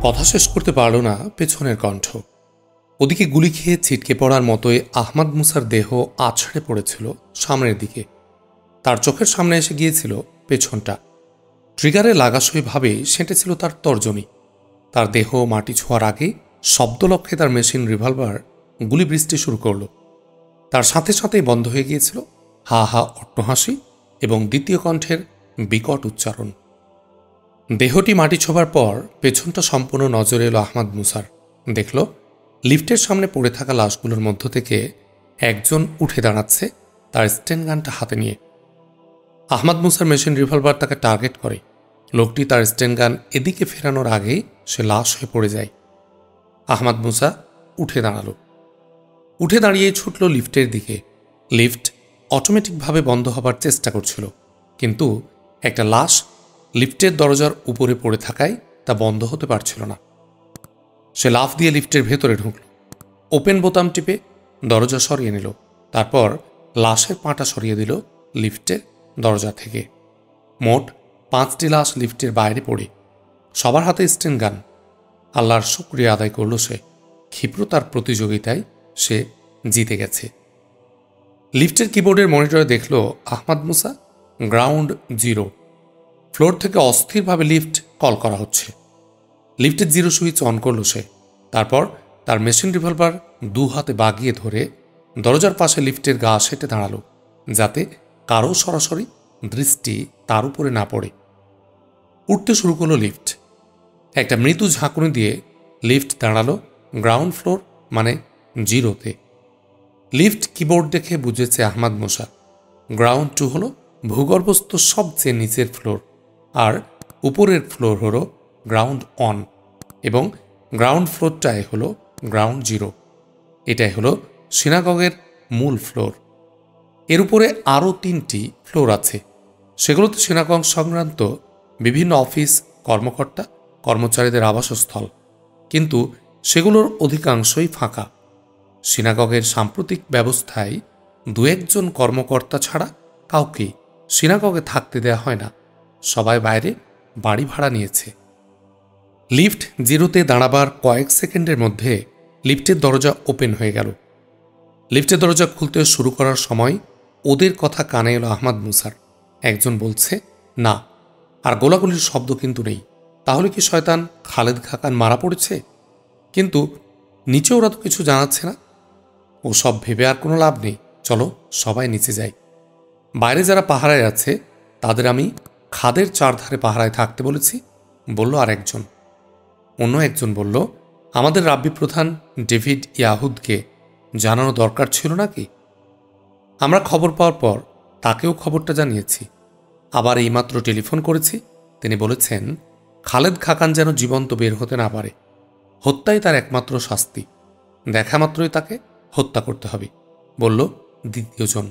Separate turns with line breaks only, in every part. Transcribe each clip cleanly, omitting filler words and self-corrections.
কথা শেষ করতে পারল না পেছনের কণ্ঠ। ওদিকে গুলি খেয়ে ছিটকে পড়ার মতোই আহমাদ মুসার দেহ আছড়ে পড়েছিল সামনের দিকে। তার চোখের সামনে এসে গিয়েছিল পেছনটা। ট্রিগারে লাগাসইভাবেই সেঁটেছিল তার তর্জনী। তার দেহ মাটি ছোঁয়ার আগে শব্দলক্ষ্যে তার মেশিন রিভলভার গুলি বৃষ্টি শুরু করল। তার সাথে সাথেই বন্ধ হয়ে গিয়েছিল হা হা অট্টহাসি এবং দ্বিতীয় কণ্ঠের বিকট উচ্চারণ। দেহটি মাটি ছোঁবার পর পেছনটা সম্পূর্ণ নজরে এলো আহমাদ মুসার। দেখল লিফটের সামনে পড়ে থাকা লাশগুলোর মধ্য থেকে একজন উঠে দাঁড়াচ্ছে তার স্টেন গানটা হাতে নিয়ে। আহমাদ মুসার মেশিন রিভলভার তাকে টার্গেট করে। লোকটি তার স্টেন গান এদিকে ফেরানোর আগেই সে লাশ হয়ে পড়ে যায়। আহমাদ মুসা উঠে দাঁড়ালো। উঠে দাঁড়িয়ে ছুটল লিফটের দিকে। লিফট অটোমেটিকভাবে বন্ধ হবার চেষ্টা করছিল, কিন্তু একটা লাশ লিফটের দরজার উপরে পড়ে থাকায় তা বন্ধ হতে পারছিল না। সে লাফ দিয়ে লিফটের ভেতরে ঢুকল। ওপেন বোতাম টিপে দরজা সরিয়ে নিল। তারপর লাশের পাটা সরিয়ে দিল লিফটের দরজা থেকে। মোট 5টি লাশ লিফটের বাইরে পড়ে, সবার হাতে স্টেন গান। আল্লাহর শুকরিয়া আদায় করল সে। ক্ষিপ্রতার প্রতিযোগিতায় সে জিতে গেছে। লিফটের কিবোর্ডের মনিটরে দেখল আহমাদ মুসা গ্রাউন্ড 0 ফ্লোর থেকে অস্থিরভাবে লিফট কল করা হচ্ছে। লিফটের 0 সুইচ অন করল সে। তারপর তার মেশিন রিভলভার 2 হাতে বাগিয়ে ধরে দরজার পাশে লিফটের গা সেটে দাঁড়ালো, যাতে কারো সরাসরি দৃষ্টি তার উপরে না পড়ে। উঠতে শুরু করল লিফট। একটা মৃদু ঝাঁকুনি দিয়ে লিফট দাঁড়ালো গ্রাউন্ড ফ্লোর মানে 0-তে। লিফট কিবোর্ড দেখে বুঝেছে আহমাদ মুসা গ্রাউন্ড 2 হল ভূগর্ভস্থ সবচেয়ে নিচের ফ্লোর, আর উপরের ফ্লোর হল গ্রাউন্ড 1 এবং গ্রাউন্ড ফ্লোরটাই হল গ্রাউন্ড 0। এটাই হল সিনাগগের মূল ফ্লোর। এর উপরে আরও 3টি ফ্লোর আছে। সেগুলোতে সিনাগগ সংক্রান্ত বিভিন্ন অফিস, কর্মকর্তা কর্মচারীদের আবাসস্থল, কিন্তু সেগুলোর অধিকাংশই ফাঁকা। সিনাগগের সাম্প্রতিক ব্যবস্থায় 2-1জন কর্মকর্তা ছাড়া কাউকে সিনাগগে থাকতে দেয়া হয় না। সবাই বাইরে বাড়ি ভাড়া নিয়েছে। লিফট 0-তে দাঁড়াবার কয়েক সেকেন্ডের মধ্যে লিফটের দরজা ওপেন হয়ে গেল। লিফটের দরজা খুলতে শুরু করার সময় ওদের কথা কানে এলো আহমাদ মুসার। একজন বলছে না, আর গোলাগুলির শব্দ কিন্তু নেই। তাহলে কি শয়তান খালেদ খাকান মারা পড়েছে? কিন্তু নিচে ওরা তো কিছু জানাচ্ছে না। ও সব ভেবে আর কোনো লাভ নেই, চলো সবাই নিচে যাই। বাইরে যারা পাহারায় আছে তাদের আমি খাদের চারধারে পাহারায় থাকতে বলেছি, বলল আর একজন। অন্য একজন বলল, আমাদের রাব্বি প্রধান ডেভিড ইয়াহুদকে জানানো দরকার ছিল নাকি? আমরা খবর পাওয়ার পর তাকেও খবরটা জানিয়েছি। আবার এইমাত্র টেলিফোন করেছি। তিনি বলেছেন খালেদ খাকান যেন জীবন্ত বের হতে না পারে। হত্যাই তার একমাত্র শাস্তি। দেখা মাত্রই তাকে হত্যা করতে হবে, বলল দ্বিতীয়জন।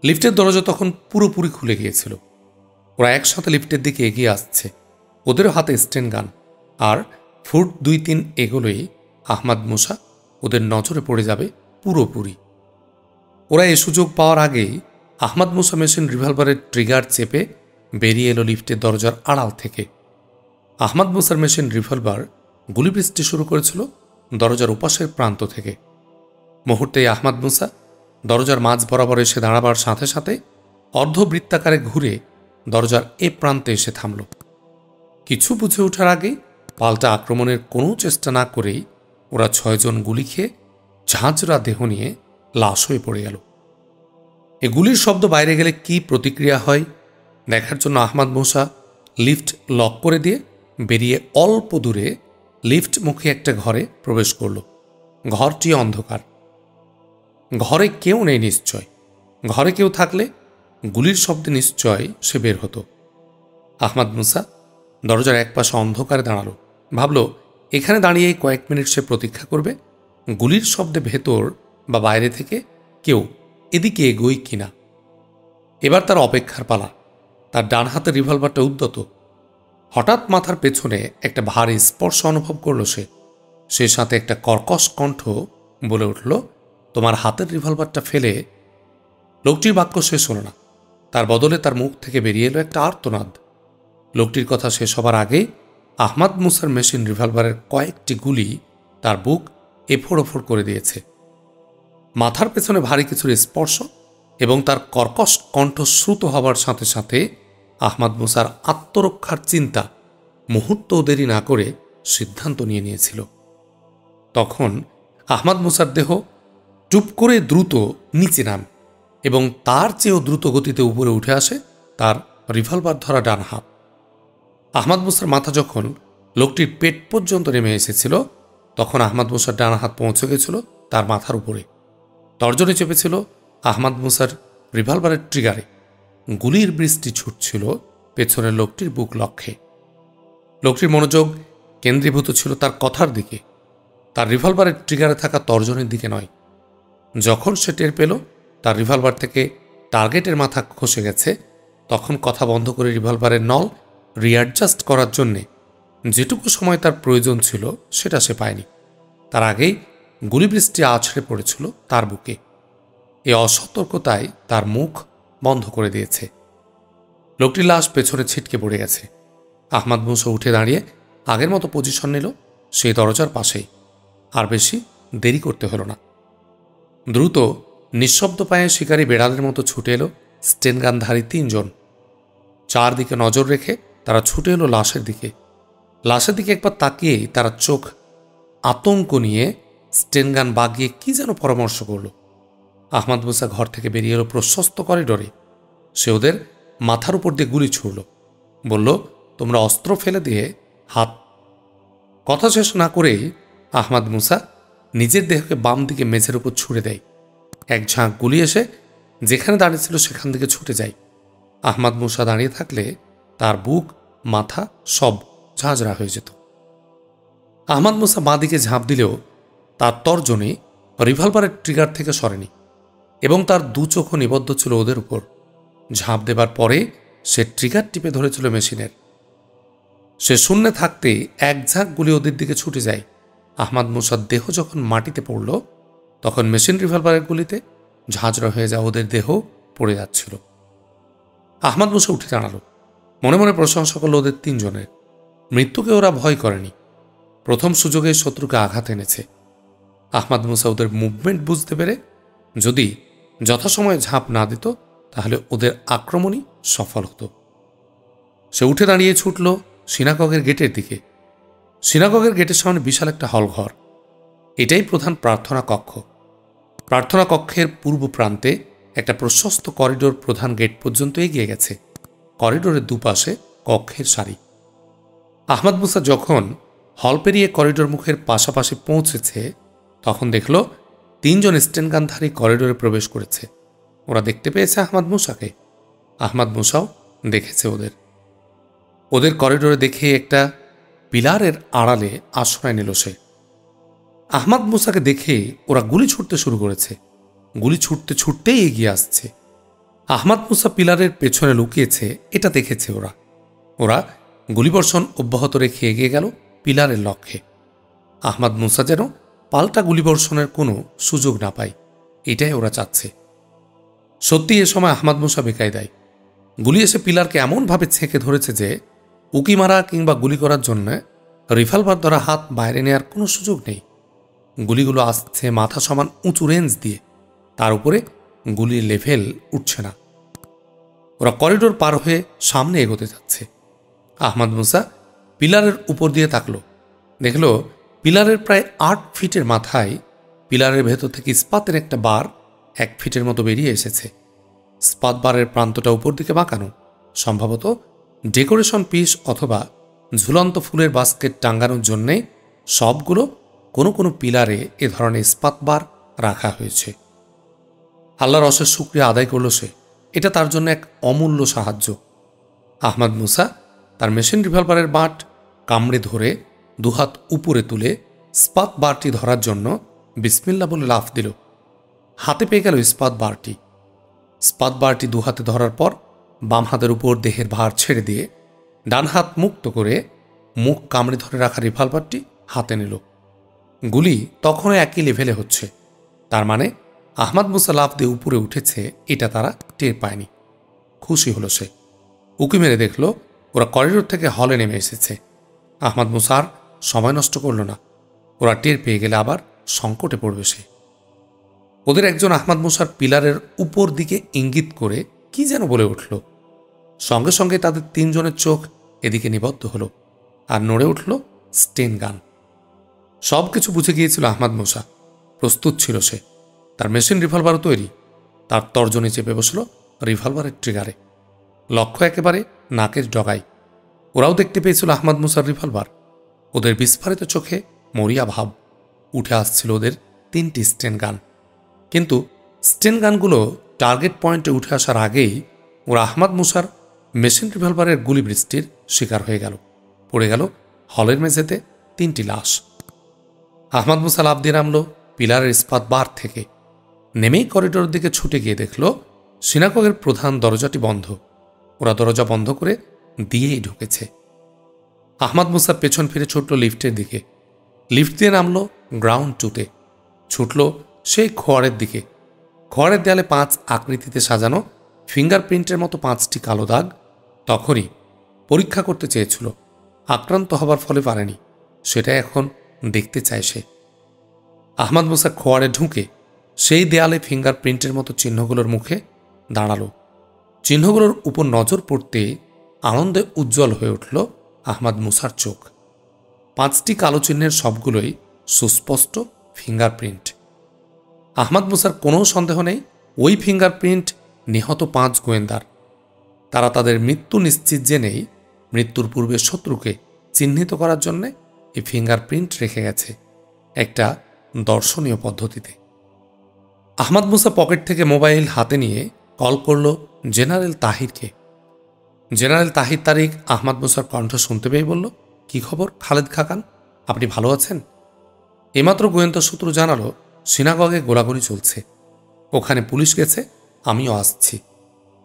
লিফটের দরজা তখন পুরোপুরি খুলে গিয়েছিল। ওরা একসাথে লিফটের দিকে এগিয়ে আসছে। ওদেরও হাতে স্টেন গান, আর ফুট 2-3 এগোলেই আহমাদ মুসা ওদের নজরে পড়ে যাবে পুরোপুরি। ওরা এ সুযোগ পাওয়ার আগেই আহমাদ মুসা মেশিন রিভলভারের ট্রিগার চেপে বেরিয়ে এলো লিফটের দরজার আড়াল থেকে। আহমাদ মুসার মেশিন রিভলভার গুলি বৃষ্টি শুরু করেছিল দরজার উপাসের প্রান্ত থেকে। মুহূর্তেই আহমাদ মুসা দরজার মাঝ বরাবর এসে দাঁড়াবার সাথে সাথে অর্ধবৃত্তাকারে ঘুরে দরজার এ প্রান্তে এসে থামল। কিছু বুঝে ওঠার আগেই পাল্টা আক্রমণের কোনো চেষ্টা না করেই ওরা 6 জন গুলি খেয়ে ঝাঁঝরা দেহ নিয়ে লাশ হয়ে পড়ে গেল। এ গুলির শব্দ বাইরে গেলে কি প্রতিক্রিয়া হয় দেখার জন্য আহমাদ মুসা লিফট লক করে দিয়ে বেরিয়ে অল্প দূরে লিফট মুখে একটা ঘরে প্রবেশ করল। ঘরটি অন্ধকার। ঘরে কেউ নেই নিশ্চয়। ঘরে কেউ থাকলে গুলির শব্দে নিশ্চয় সে বের হতো। আহমাদ মুসা দরজার একপাশে অন্ধকারে দাঁড়ালো। ভাবল এখানে দাঁড়িয়ে কয়েক মিনিট সে প্রতীক্ষা করবে গুলির শব্দে ভেতর বা বাইরে থেকে কেউ এদিকে এগোয় কিনা। এবার তার অপেক্ষার পালা। তার ডান হাতের রিভলভারটা উদ্যত। হঠাৎ মাথার পেছনে একটা ভারী স্পর্শ অনুভব করল সে। সে সাথে একটা কর্কশ কণ্ঠ বলে উঠল, তোমার হাতের রিভলভারটা ফেলে। লোকটির বাক্য শেষ হল না। তার বদলে তার মুখ থেকে বেরিয়ে এলো একটা আর্তনাদ। লোকটির কথা শেষ হবার আগে আহমাদ মুসার মেশিন রিভলভারের কয়েকটি গুলি তার বুক এফোড় ওফোড় করে দিয়েছে। মাথার পেছনে ভারী কিছুর স্পর্শ এবং তার কর্কশ কণ্ঠ শ্রুত হবার সাথে সাথে আহমাদ মুসার আত্মরক্ষার চিন্তা মুহূর্ত দেরি না করে সিদ্ধান্ত নিয়েছিল। তখন আহমাদ মুসার দেহ চুপ করে দ্রুত নিচে নাম এবং তার চেয়েও দ্রুত গতিতে উপরে উঠে আসে তার রিভলভার ধরা ডান হাত। আহমাদ মুসার মাথা যখন লোকটির পেট পর্যন্ত নেমে এসেছিল, তখন আহমাদ মুসার ডান হাত পৌঁছে গেছিল তার মাথার উপরে। তর্জনী চেপেছিল আহমাদ মুসার রিভলভারের ট্রিগারে। গুলির বৃষ্টি ছুটছিল পেছনের লোকটির বুক লক্ষ্যে। লোকটির মনোযোগ কেন্দ্রীভূত ছিল তার কথার দিকে, তার রিভলভারের ট্রিগারে থাকা তর্জনীর দিকে নয়। যখন সে টের পেল তার রিভলভার থেকে টার্গেটের মাথা খসে গেছে, তখন কথা বন্ধ করে রিভলভারের নল রিঅ্যাডজাস্ট করার জন্যে যেটুকু সময় তার প্রয়োজন ছিল সেটা সে পায়নি। তার আগেই গুলিবৃষ্টি আছড়ে পড়েছিল তার বুকে। এ অসতর্কতায় তার মুখ বন্ধ করে দিয়েছে। লোকটির লাশ পেছনে ছিটকে পড়ে গেছে। আহমাদ মুসা উঠে দাঁড়িয়ে আগের মতো পজিশন নিল সেই দরজার পাশেই। আর বেশি দেরি করতে হলো না। দ্রুত নিঃশব্দ পায়ে শিকারী বেড়ালের মতো ছুটে এলো স্টেনগানধারী 3 জন। চারদিকে নজর রেখে তারা ছুটে এলো লাশের দিকে। লাশের দিকে একবার তাকিয়েই তারা চোখ আতঙ্ক নিয়ে স্টেনগান বাগিয়ে কি যেন পরামর্শ করল। আহমাদ মুসা ঘর থেকে বেরিয়ে এলো প্রশস্ত করিডোরে। সে ওদের মাথার উপর দিয়ে গুলি ছুড়ল, বলল, তোমরা অস্ত্র ফেলে দিয়ে হাত। কথা শেষ না করেই আহমাদ মুসা নিজের দেহকে বাম দিকে মেঝের উপর ছুড়ে দেয়। এক ঝাঁক গুলি এসে যেখানে দাঁড়িয়েছিল সেখান থেকে ছুটে যায়। আহমাদ মুসা দাঁড়িয়ে থাকলে তার বুক মাথা সব ঝাঁঝরা হয়ে যেত। আহমাদ মুসা বাঁ দিকে ঝাঁপ দিলেও তার তর্জনী রিভলভারের ট্রিগার থেকে সরেনি এবং তার 2 চোখও নিবদ্ধ ছিল ওদের উপর। ঝাঁপ দেবার পরে সে ট্রিগার টিপে ধরেছিল মেশিনের। সে শূন্যে থাকতেই এক ঝাঁক গুলি ওদের দিকে ছুটে যায়। আহমাদ মুসার দেহ যখন মাটিতে পড়ল, তখন মেশিন রিভলভারের গুলিতে ঝাঁঝরা হয়ে যাওয়া ওদের দেহ পড়ে যাচ্ছিল। আহমাদ মুসা উঠে দাঁড়ালো। মনে মনে প্রশংসা করল ওদের 3 জনের। মৃত্যুকে ওরা ভয় করেনি। প্রথম সুযোগে শত্রুকে আঘাত এনেছে। আহমাদ মুসা ওদের মুভমেন্ট বুঝতে পেরে যদি যথাসময়ে ঝাঁপ না দিত, তাহলে ওদের আক্রমণই সফল হতো। সে উঠে দাঁড়িয়ে ছুটল সিনাগগের গেটের দিকে। সিনাগগের গেটের সামনে বিশাল একটা হলঘর। এটাই প্রধান প্রার্থনা কক্ষ। প্রার্থনা কক্ষের পূর্ব প্রান্তে একটা প্রশস্ত করিডোর প্রধান গেট পর্যন্ত এগিয়ে গেছে। করিডোরের দুপাশে কক্ষের সারি। আহমাদ মুসা যখন হল পেরিয়ে করিডোর মুখের পাশাপাশি পৌঁছেছে, তখন দেখল 3 জন স্টেনগানধারী করিডোরে প্রবেশ করেছে। ওরা দেখতে পেয়েছে আহমাদ মুসাকে। আহমাদ মুসাও দেখেছে ওদের। ওদের করিডোরে দেখে একটা পিলারের আড়ালে আশ্রয় নিল সে। আহমাদ মুসাকে দেখে ওরা গুলি ছুটতে শুরু করেছে। গুলি ছুটতে ছুটতেই এগিয়ে আসছে। আহমাদ মুসা পিলারের পেছনে লুকিয়েছে এটা দেখেছে ওরা। ওরা গুলিবর্ষণ অব্যাহত রেখে এগিয়ে গেল পিলারের লক্ষ্যে। আহমাদ মুসা যেন পাল্টা গুলিবর্ষণের কোনো সুযোগ না পায়, এটাই ওরা চাচ্ছে। সত্যি এ সময় আহমাদ মুসা বেকায় দেয়। গুলি এসে পিলারকে এমনভাবে ছেঁকে ধরেছে যে উকি মারা কিংবা গুলি করার জন্য রিভলভার ধরা হাত বাইরে নেওয়ার কোনো সুযোগ নেই। গুলিগুলো আসছে মাথা সমান উঁচু রেঞ্জ দিয়ে। তার উপরে গুলির লেভেল উঠছে না। ওরা করিডোর পার হয়ে সামনে এগোতে যাচ্ছে। আহমাদ মুসা পিলারের উপর দিয়ে তাকল। দেখল পিলারের প্রায় 8 ফিটের মাথায় পিলারের ভেতর থেকে ইস্পাতের একটা বার 1 ফিটের মতো বেরিয়ে এসেছে। ইস্পাত বারের প্রান্তটা উপর দিকে বাঁকানো, সম্ভবত ডেকোরেশন পিস অথবা ঝুলন্ত ফুলের বাস্কেট টাঙ্গানোর জন্যে সবগুলো কোনো কোনো পিলারে এ ধরনের ইস্পাত বার রাখা হয়েছে। আল্লাহর অশেষ শুকরিয়া আদায় করল সে। এটা তার জন্য এক অমূল্য সাহায্য। আহমাদ মুসা তার মেশিন রিভলভারের বাঁট কামড়ে ধরে 2 হাত উপরে তুলে ইস্পাত বারটি ধরার জন্য বিসমিল্লাহ বলে লাফ দিল। হাতে পেয়ে গেল ইস্পাত বারটি। ইস্পাত বারটি 2 হাতে ধরার পর বাম হাতের উপর দেহের ভার ছেড়ে দিয়ে ডান হাত মুক্ত করে মুখ কামড়ে ধরে রাখা রিভলভারটি হাতে নিল। গুলি তখনও একই লেভেলে হচ্ছে। তার মানে আহমাদ মুসা লাফ দিয়ে উপরে উঠেছে, এটা তারা টের পায়নি। খুশি হলো সে। উকি মেরে দেখল ওরা করিডোর থেকে হলে নেমে এসেছে। আহমদ মুসার সময় নষ্ট করল না। ওরা টের পেয়ে গেলে আবার সংকটে পড়বে সে। ওদের একজন আহমদ মুসার পিলারের উপর দিকে ইঙ্গিত করে কি যেন বলে উঠল। সঙ্গে সঙ্গে তাদের তিনজনের চোখ এদিকে নিবদ্ধ হল, আর নড়ে উঠল স্টেন গান। সব কিছু বুঝে গিয়েছিল আহমদ মুসা। প্রস্তুত ছিল সে। তার মেশিন রিভলভারও তৈরি। তার তর্জনী চেপে বসল রিভলভারের ট্রিগারে। লক্ষ্য একেবারে নাকের ডগায়। ওরাও দেখতে পেয়েছিল আহমদ মুসার রিভলভার। ওদের বিস্ফারিত চোখে মরিয়া ভাব। উঠে আসছিল ওদের 3টি স্টেন গান। কিন্তু স্টেন গানগুলো টার্গেট পয়েন্টে উঠে আসার আগেই ওরা আহমদ মুসার মেশিন রিভলভারের গুলি বৃষ্টির শিকার হয়ে গেল। পড়ে গেল হলের মেঝেতে 3টি লাশ। আহমদ মুসা লাফ দিয়ে নামল পিলারের ইস্পাত বার থেকে। নেমেই করিডোরের দিকে ছুটে গিয়ে দেখল সিনাগগের প্রধান দরজাটি বন্ধ। ওরা দরজা বন্ধ করে দিয়েই ঢুকেছে। আহমদ মুসা পেছন ফিরে ছুটল লিফটের দিকে। লিফট দিয়ে নামল গ্রাউন্ড 2-তে। ছুটল সেই খোয়ারের দিকে। খোয়ারের দেয়ালে 5 আকৃতিতে সাজানো ফিঙ্গারপ্রিন্টের মতো 5টি কালো দাগ। তখনই পরীক্ষা করতে চেয়েছিল। আক্রান্ত হবার ফলে পারেনি। সেটা এখন দেখতে চায় সে। আহমদ মুসা খোয়ারে ঢুকে সেই দেয়ালে ফিঙ্গারপ্রিন্টের মতো চিহ্নগুলোর মুখে দাঁড়াল। চিহ্নগুলোর উপর নজর পড়তে আনন্দে উজ্জ্বল হয়ে উঠল আহমদ মুসার চোখ। 5টি কালো চিহ্নের সবগুলোই সুস্পষ্ট ফিঙ্গারপ্রিন্ট। আহমদ মুসার কোনো সন্দেহ নেই ওই ফিঙ্গারপ্রিন্ট নিহত 5 গোয়েন্দার। তারা তাদের মৃত্যু নিশ্চিত জেনেই মৃত্যুর পূর্বে শত্রুকে চিহ্নিত করার জন্য এই ফিঙ্গারপ্রিন্ট রেখে গেছে একটা দর্শনীয় পদ্ধতিতে। আহমদ মুসা পকেট থেকে মোবাইল হাতে নিয়ে কল করল জেনারেল তাহিরকে। জেনারেল তাহির তারিক আহমদ মুসার কণ্ঠ শুনতে পেয়ে বলল, কি খবর খালেদ খাকান, আপনি ভালো আছেন? এমাত্র গোয়েন্দা সূত্র জানালো সিনাগগে গোলাগুলি চলছে। ওখানে পুলিশ গেছে, আমিও আসছি।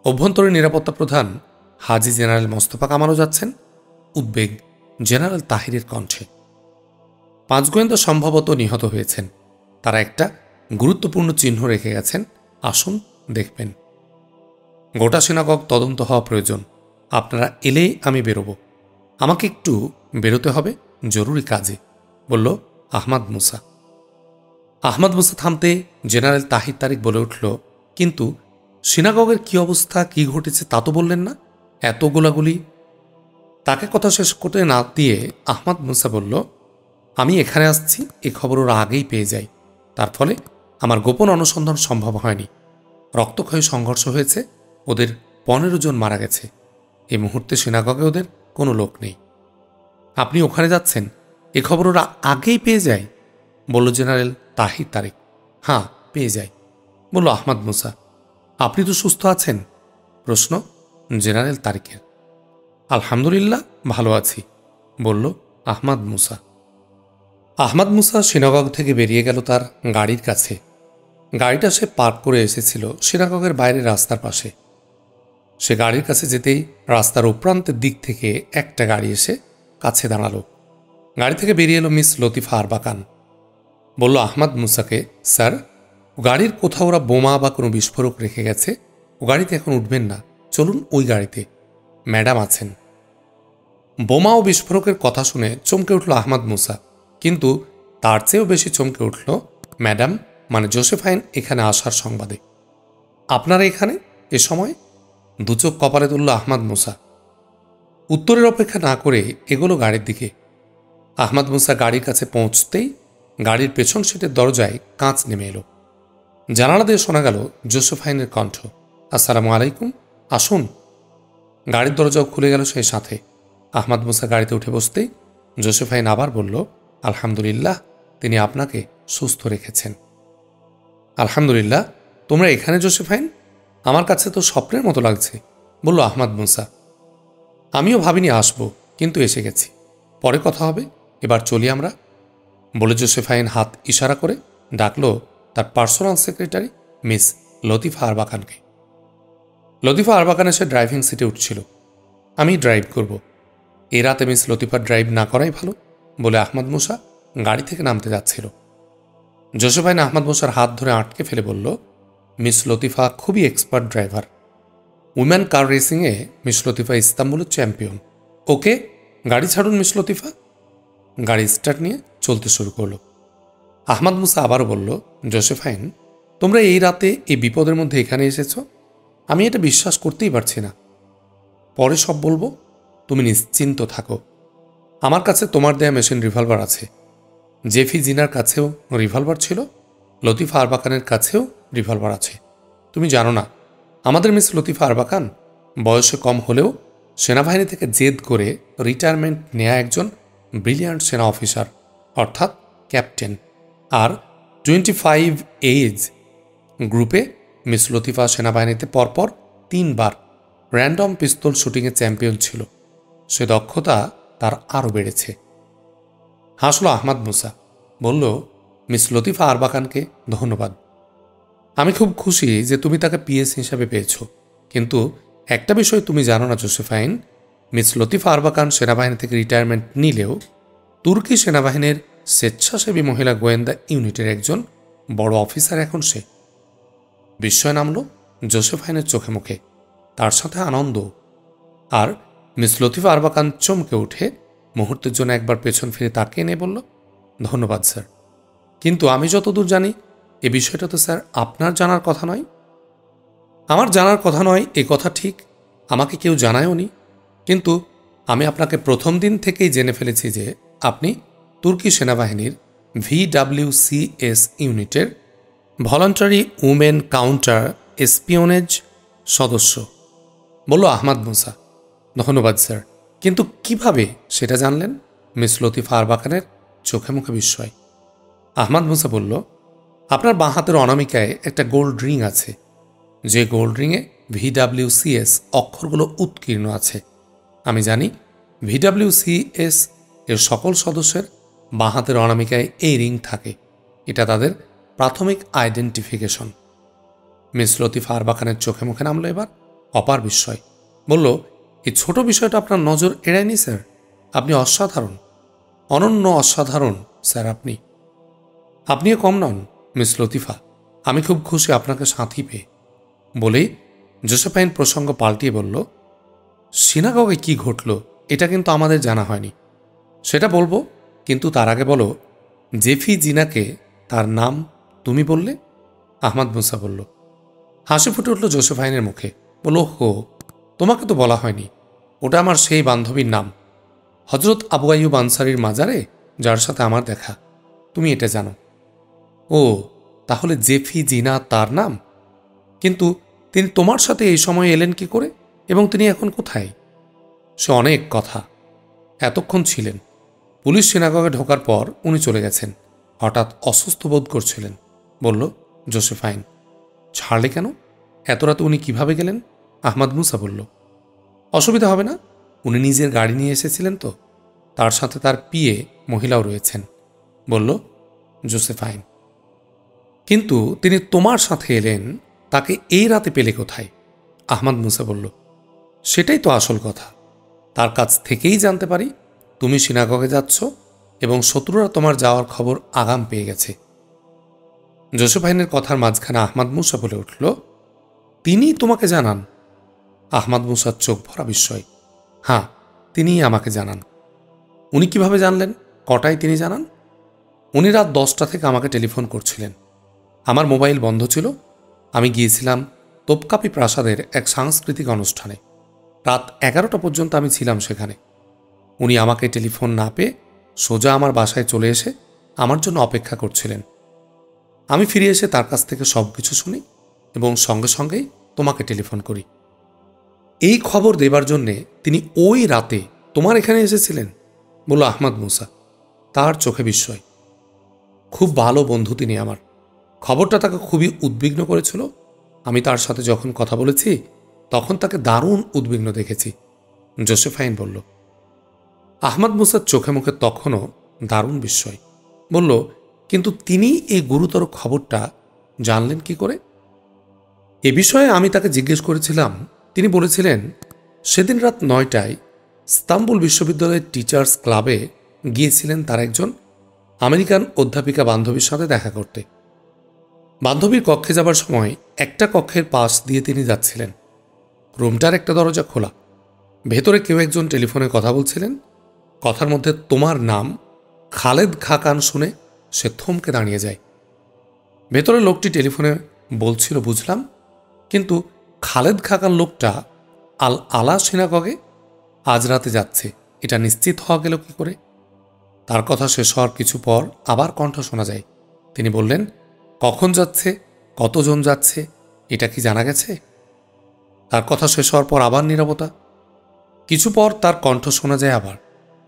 অভ্যন্তরীণ নিরাপত্তা প্রধান হাজি জেনারেল মোস্তফা কামালও যাচ্ছেন। উদ্বেগ জেনারেল তাহিরের কণ্ঠে। 5 গোয়েন্দা সম্ভবত নিহত হয়েছেন। তারা একটা গুরুত্বপূর্ণ চিহ্ন রেখে গেছেন। আসুন দেখবেন। গোটা সিনাগগ তদন্ত হওয়া প্রয়োজন। আপনারা এলেই আমি বেরোব। আমাকে একটু বেরোতে হবে জরুরি কাজে, বলল আহমদ মুসা। আহমদ মুসা থামতে জেনারেল তাহির তারিক বলে উঠল, কিন্তু সিনাগগের কি অবস্থা, কি ঘটেছে তা তো বললেন না। এত গোলাগুলি। তাকে কথা শেষ করতে না দিয়ে আহমদ মুসা বলল, আমি এখানে আসছি এ খবর ওরা আগেই পেয়ে যাই। তার ফলে আমার গোপন অনুসন্ধান সম্ভব হয়নি। রক্তক্ষয়ী সংঘর্ষ হয়েছে। ওদের 15 জন মারা গেছে। এই মুহূর্তে সিনাগগে ওদের কোনো লোক নেই। আপনি ওখানে যাচ্ছেন এ খবর ওরা আগেই পেয়ে যায়, বলল জেনারেল তাহির তারিক। হ্যাঁ, পেয়ে যায়, বলল আহমদ মুসা। আপনি তো সুস্থ আছেন? প্রশ্ন জেনারেল তারিকের। আলহামদুলিল্লাহ ভালো আছি, বলল আহমদ মুসা। আহমদ মুসা সিনাগগ থেকে বেরিয়ে গেল তার গাড়ির কাছে। গাড়িটা সে পার্ক করে এসেছিল সিনাগগের বাইরের রাস্তার পাশে। সে গাড়ির কাছে যেতেই রাস্তার উপরান্তের দিক থেকে একটা গাড়ি এসে কাছে দাঁড়ালো। গাড়ি থেকে বেরিয়ে এলো মিস লতিফা আরবাকান। বলল আহমদ মুসাকে, স্যার, গাড়ির কোথাও ওরা বোমা বা কোনো বিস্ফোরক রেখে গেছে। ও গাড়িতে এখন উঠবেন না, চলুন ওই গাড়িতে, ম্যাডাম আছেন। বোমা ও বিস্ফোরকের কথা শুনে চমকে উঠল আহমদ মুসা। কিন্তু তার চেয়েও বেশি চমকে উঠল ম্যাডাম মানে জোসেফাইন এখানে আসার সংবাদে। আপনারা এখানে এ সময়? দুচোখ কপালে তুলল আহমদ মুসা। উত্তরের অপেক্ষা না করে এগোলো গাড়ির দিকে। আহমদ মুসা গাড়ির কাছে পৌঁছতেই গাড়ির পেছন সিটের দরজায় কাঁচ নেমে এলো। জানালা দিয়ে শোনা গেল জোসেফাইনের কণ্ঠ, আসসালামু আলাইকুম, আসুন। গাড়ির দরজাও খুলে গেল সেই সাথে। আহমদ মুসা গাড়িতে উঠে বসতেই জোসেফাইন আবার বলল, আলহামদুলিল্লাহ, তিনি আপনাকে সুস্থ রেখেছেন। আলহামদুলিল্লাহ, তোমরা এখানে জোসেফাইন? আমার কাছে তো স্বপ্নের মতো লাগছে, বলল আহমদ মুসা। আমিও ভাবিনি আসবো, কিন্তু এসে গেছি। পরে কথা হবে, এবার চলি আমরা, বলে জোসেফাইন হাত ইশারা করে ডাকল তার পার্সোনাল সেক্রেটারি মিস লতিফা আরবাকানকে। লতিফা আরবাকান এসে ড্রাইভিং সিটে উঠছিল। আমি ড্রাইভ করব। এ রাতে মিস লতিফা ড্রাইভ না করাই ভালো, বলে আহমদ মুসা গাড়ি থেকে নামতে যাচ্ছিল। জোসেফাইন আহমদ মুসার হাত ধরে আটকে ফেলে বলল, মিস লতিফা খুবই এক্সপার্ট ড্রাইভার। উইমেন কার রেসিংয়ে মিস লতিফা ইস্তাম্বুলের চ্যাম্পিয়ন। ওকে, গাড়ি ছাড়ুন মিস লতিফা, গাড়ি স্টার্ট নিয়ে চলতে শুরু করলো। আহমাদ মুসা আবারও বলল, জোসেফাইন, তোমরা এই রাতে এই বিপদের মধ্যে এখানে এসেছ? আমি এটা বিশ্বাস করতেই পারছি না। পরে সব বলবো, তুমি নিশ্চিন্ত থাকো। আমার কাছে তোমার দেয়া মেশিন রিভলভার আছে। জেফি জিনার কাছেও রিভলভার ছিল, লতিফা আরবাকানের কাছেও রিভলভার আছে। তুমি জানো না, আমাদের মিস লতিফা আরবাকান বয়সে কম হলেও সেনাবাহিনী থেকে জেদ করে রিটায়ারমেন্ট নেয়া একজন ব্রিলিয়ান্ট সেনা অফিসার, অর্থাৎ ক্যাপ্টেন। আর 25 এজ গ্রুপে মিস লতিফা সেনাবাহিনীতে পরপর 3 বার র্যান্ডম পিস্তল শুটিংয়ে চ্যাম্পিয়ন ছিল। সে দক্ষতা তার আরও বেড়েছে। হাসল আহমাদ মুসা, বলল, মিস লতিফা আরবাকানকে ধন্যবাদ। আমি খুব খুশি যে তুমি তাকে পিএস হিসাবে পেয়েছ। কিন্তু একটা বিষয় তুমি জানো না জোসেফাইন, মিস লতিফা আরবাকান সেনাবাহিনী থেকে রিটায়ারমেন্ট নিলেও তুর্কি সেনাবাহিনীর স্বেচ্ছাসেবী মহিলা গোয়েন্দা ইউনিটের একজন বড় অফিসার এখন সে। বিস্ময় নামল জোসেফাইনের চোখে মুখে, তার সাথে আনন্দ। আর মিস লতিফা আরবাকান চমকে উঠে মুহূর্তের জন্য একবার পেছন ফিরে তাকিয়ে নিয়ে বলল, ধন্যবাদ স্যার। কিন্তু আমি যতদূর জানি এ বিষয়টা তো স্যার আপনার জানার কথা নয়। আমার জানার কথা নয় এ কথা ঠিক, আমাকে কেউ জানায়ও নি। কিন্তু আমি আপনাকে প্রথম দিন থেকেই জেনে ফেলেছি যে আপনি তুর্কি সেনাবাহিনীর VWCS ইউনিটের ভলান্টারি উমেন কাউন্টার এসপিওনেজ সদস্য, বলল আহমাদ মুসা। ধন্যবাদ স্যার, কিন্তু কিভাবে সেটা জানলেন? মিস লতিফা আরবাকানের চোখে মুখে বিস্ময়। আহমাদ মুসা বলল, আপনার বাঁ হাতের অনামিকায় একটা গোল্ড রিং আছে, যে গোল্ড রিংয়ে VWCS অক্ষরগুলো উৎকীর্ণ আছে। আমি জানি VWCS এর সকল সদস্যের বাঁ হাতের অনামিকায় এই রিং থাকে। এটা তাদের প্রাথমিক আইডেন্টিফিকেশন। মিস লতিফা আরবাকানের চোখে মুখে নামলো এবার অপার বিস্ময়। বলল, এই ছোট বিষয়টা আপনার নজর এড়ায়নি স্যার। আপনি অসাধারণ, অনন্য অসাধারণ স্যার। আপনিও কম নন মিস লতিফা। আমি খুব খুশি আপনাকে সাথী পেয়ে। বলেই জোসেফাইন প্রসঙ্গ পাল্টিয়ে বলল, সিনাগগে কি ঘটল এটা কিন্তু আমাদের জানা হয়নি। সেটা বলবো, কিন্তু তার আগে বলো, জেফি জিনাকে তার নাম তুমি বললে? আহমাদ মুসা বলল। হাসি ফুটে উঠল জোসেফাইনের মুখে। বলল, হো, তোমাকে তো বলা হয়নি, ওটা আমার সেই বান্ধবীর নাম, হজরত আবু আইয়ুব আনসারির মাজারে যার সাথে আমার দেখা। তুমি এটা জানো? ও, তাহলে জেফি জিনা তার নাম। কিন্তু তিনি তোমার সাথে এই সময় এলেন কি করে, এবং তিনি এখন কোথায়? সে অনেক কথা। এতক্ষণ ছিলেন। পুলিশ সিনাগগে ঢোকার পর উনি চলে গেছেন। হঠাৎ অসুস্থ বোধ করছিলেন, বলল জোসেফাইন। ছাড়লে কেন? এত রাতে উনি কিভাবে গেলেন? আহমাদ মুসা বলল, অসুবিধা হবে না, উনি নিজের গাড়ি নিয়ে এসেছিলেন তো, তার সাথে তার পিএ মহিলাও রয়েছেন, বলল জোসেফাইন। কিন্তু তিনি তোমার সাথে এলেন, তাকে এই রাতে পেলে কোথায়? আহমাদ মুসা বলল, সেটাই তো আসল কথা। তার কাছ থেকেই জানতে পারি তুমি সিনাগগে যাচ্ছ এবং শত্রুরা তোমার যাওয়ার খবর আগাম পেয়ে গেছে। জোসেফাইনের কথার মাঝখানে আহমাদ মুসা বলে উঠল, তিনি তোমাকে জানান? আহমাদ মুসার চোখ ভরা বিস্ময়। হ্যাঁ, তিনিই আমাকে জানান। উনি কিভাবে জানলেন? কটায় তিনি জানান? উনি রাত 10টা থেকে আমাকে টেলিফোন করছিলেন। আমার মোবাইল বন্ধ ছিল। আমি গিয়েছিলাম তোপকাপি প্রাসাদের এক সাংস্কৃতিক অনুষ্ঠানে। রাত 11টা পর্যন্ত আমি ছিলাম সেখানে। উনি আমাকে টেলিফোন না পেয়ে সোজা আমার বাসায় চলে এসে আমার জন্য অপেক্ষা করছিলেন। আমি ফিরে এসে তার কাছ থেকে সব কিছু শুনি এবং সঙ্গে সঙ্গেই তোমাকে টেলিফোন করি। এই খবর দেবার জন্যে তিনি ওই রাতে তোমার এখানে এসেছিলেন, বলল আহমাদ মুসা। তার চোখে বিস্ময়। খুব ভালো বন্ধু তিনি আমার। খবরটা তাকে খুবই উদ্বিগ্ন করেছিল। আমি তার সাথে যখন কথা বলেছি তখন তাকে দারুণ উদ্বিগ্ন দেখেছি, জোসেফাইন বলল। আহমাদ মুসার চোখে মুখে তখনও দারুণ বিস্ময়। বলল, কিন্তু তিনি এই গুরুতর খবরটা জানলেন কি করে? এ বিষয়ে আমি তাকে জিজ্ঞেস করেছিলাম। তিনি বলেছিলেন, সেদিন রাত 9টায় ইস্তাম্বুল বিশ্ববিদ্যালয়ের টিচার্স ক্লাবে গিয়েছিলেন তার একজন আমেরিকান অধ্যাপিকা বান্ধবীর সাথে দেখা করতে। বান্ধবীর কক্ষে যাবার সময় একটা কক্ষের পাশ দিয়ে তিনি যাচ্ছিলেন। রুমটার একটা দরজা খোলা। ভেতরে কেউ একজন টেলিফোনে কথা বলছিলেন। কথার মধ্যে তোমার নাম খালেদ খাকান শুনে সে থমকে দাঁড়িয়ে যায়। ভেতরে লোকটি টেলিফোনে বলছিল বুঝলাম, কিন্তু খালেদ খাকান লোকটা আল আলা সিনাগগে আজ রাতে যাচ্ছে এটা নিশ্চিত হওয়া গেল কি করে? তার কথা শেষ হওয়ার কিছু পর আবার কণ্ঠ শোনা যায়। তিনি বললেন, কখন যাচ্ছে, কতজন যাচ্ছে, এটা কি জানা গেছে? তার কথা শেষ হওয়ার পর আবার নীরবতা। কিছু পর তার কণ্ঠ শোনা যায় আবার,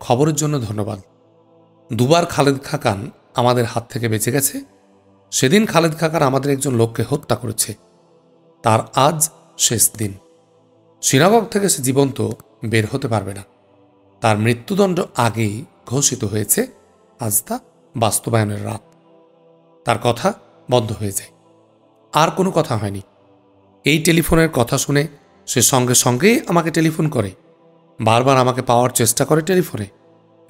খবরের জন্য ধন্যবাদ। দুবার খালেদ খাকান আমাদের হাত থেকে বেঁচে গেছে। সেদিন খালেদ খাকান আমাদের একজন লোককে হত্যা করেছে। তার আজ শেষ দিন। সিনাগগ থেকে সে জীবন্ত বের হতে পারবে না। তার মৃত্যুদণ্ড আগেই ঘোষিত হয়েছে। আজ তা বাস্তবায়নের রাত। তার কথা বন্ধ হয়ে যায়। আর কোনো কথা হয়নি। এই টেলিফোনের কথা শুনে সে সঙ্গে সঙ্গেই আমাকে টেলিফোন করে, বারবার আমাকে পাওয়ার চেষ্টা করে টেলিফোনে।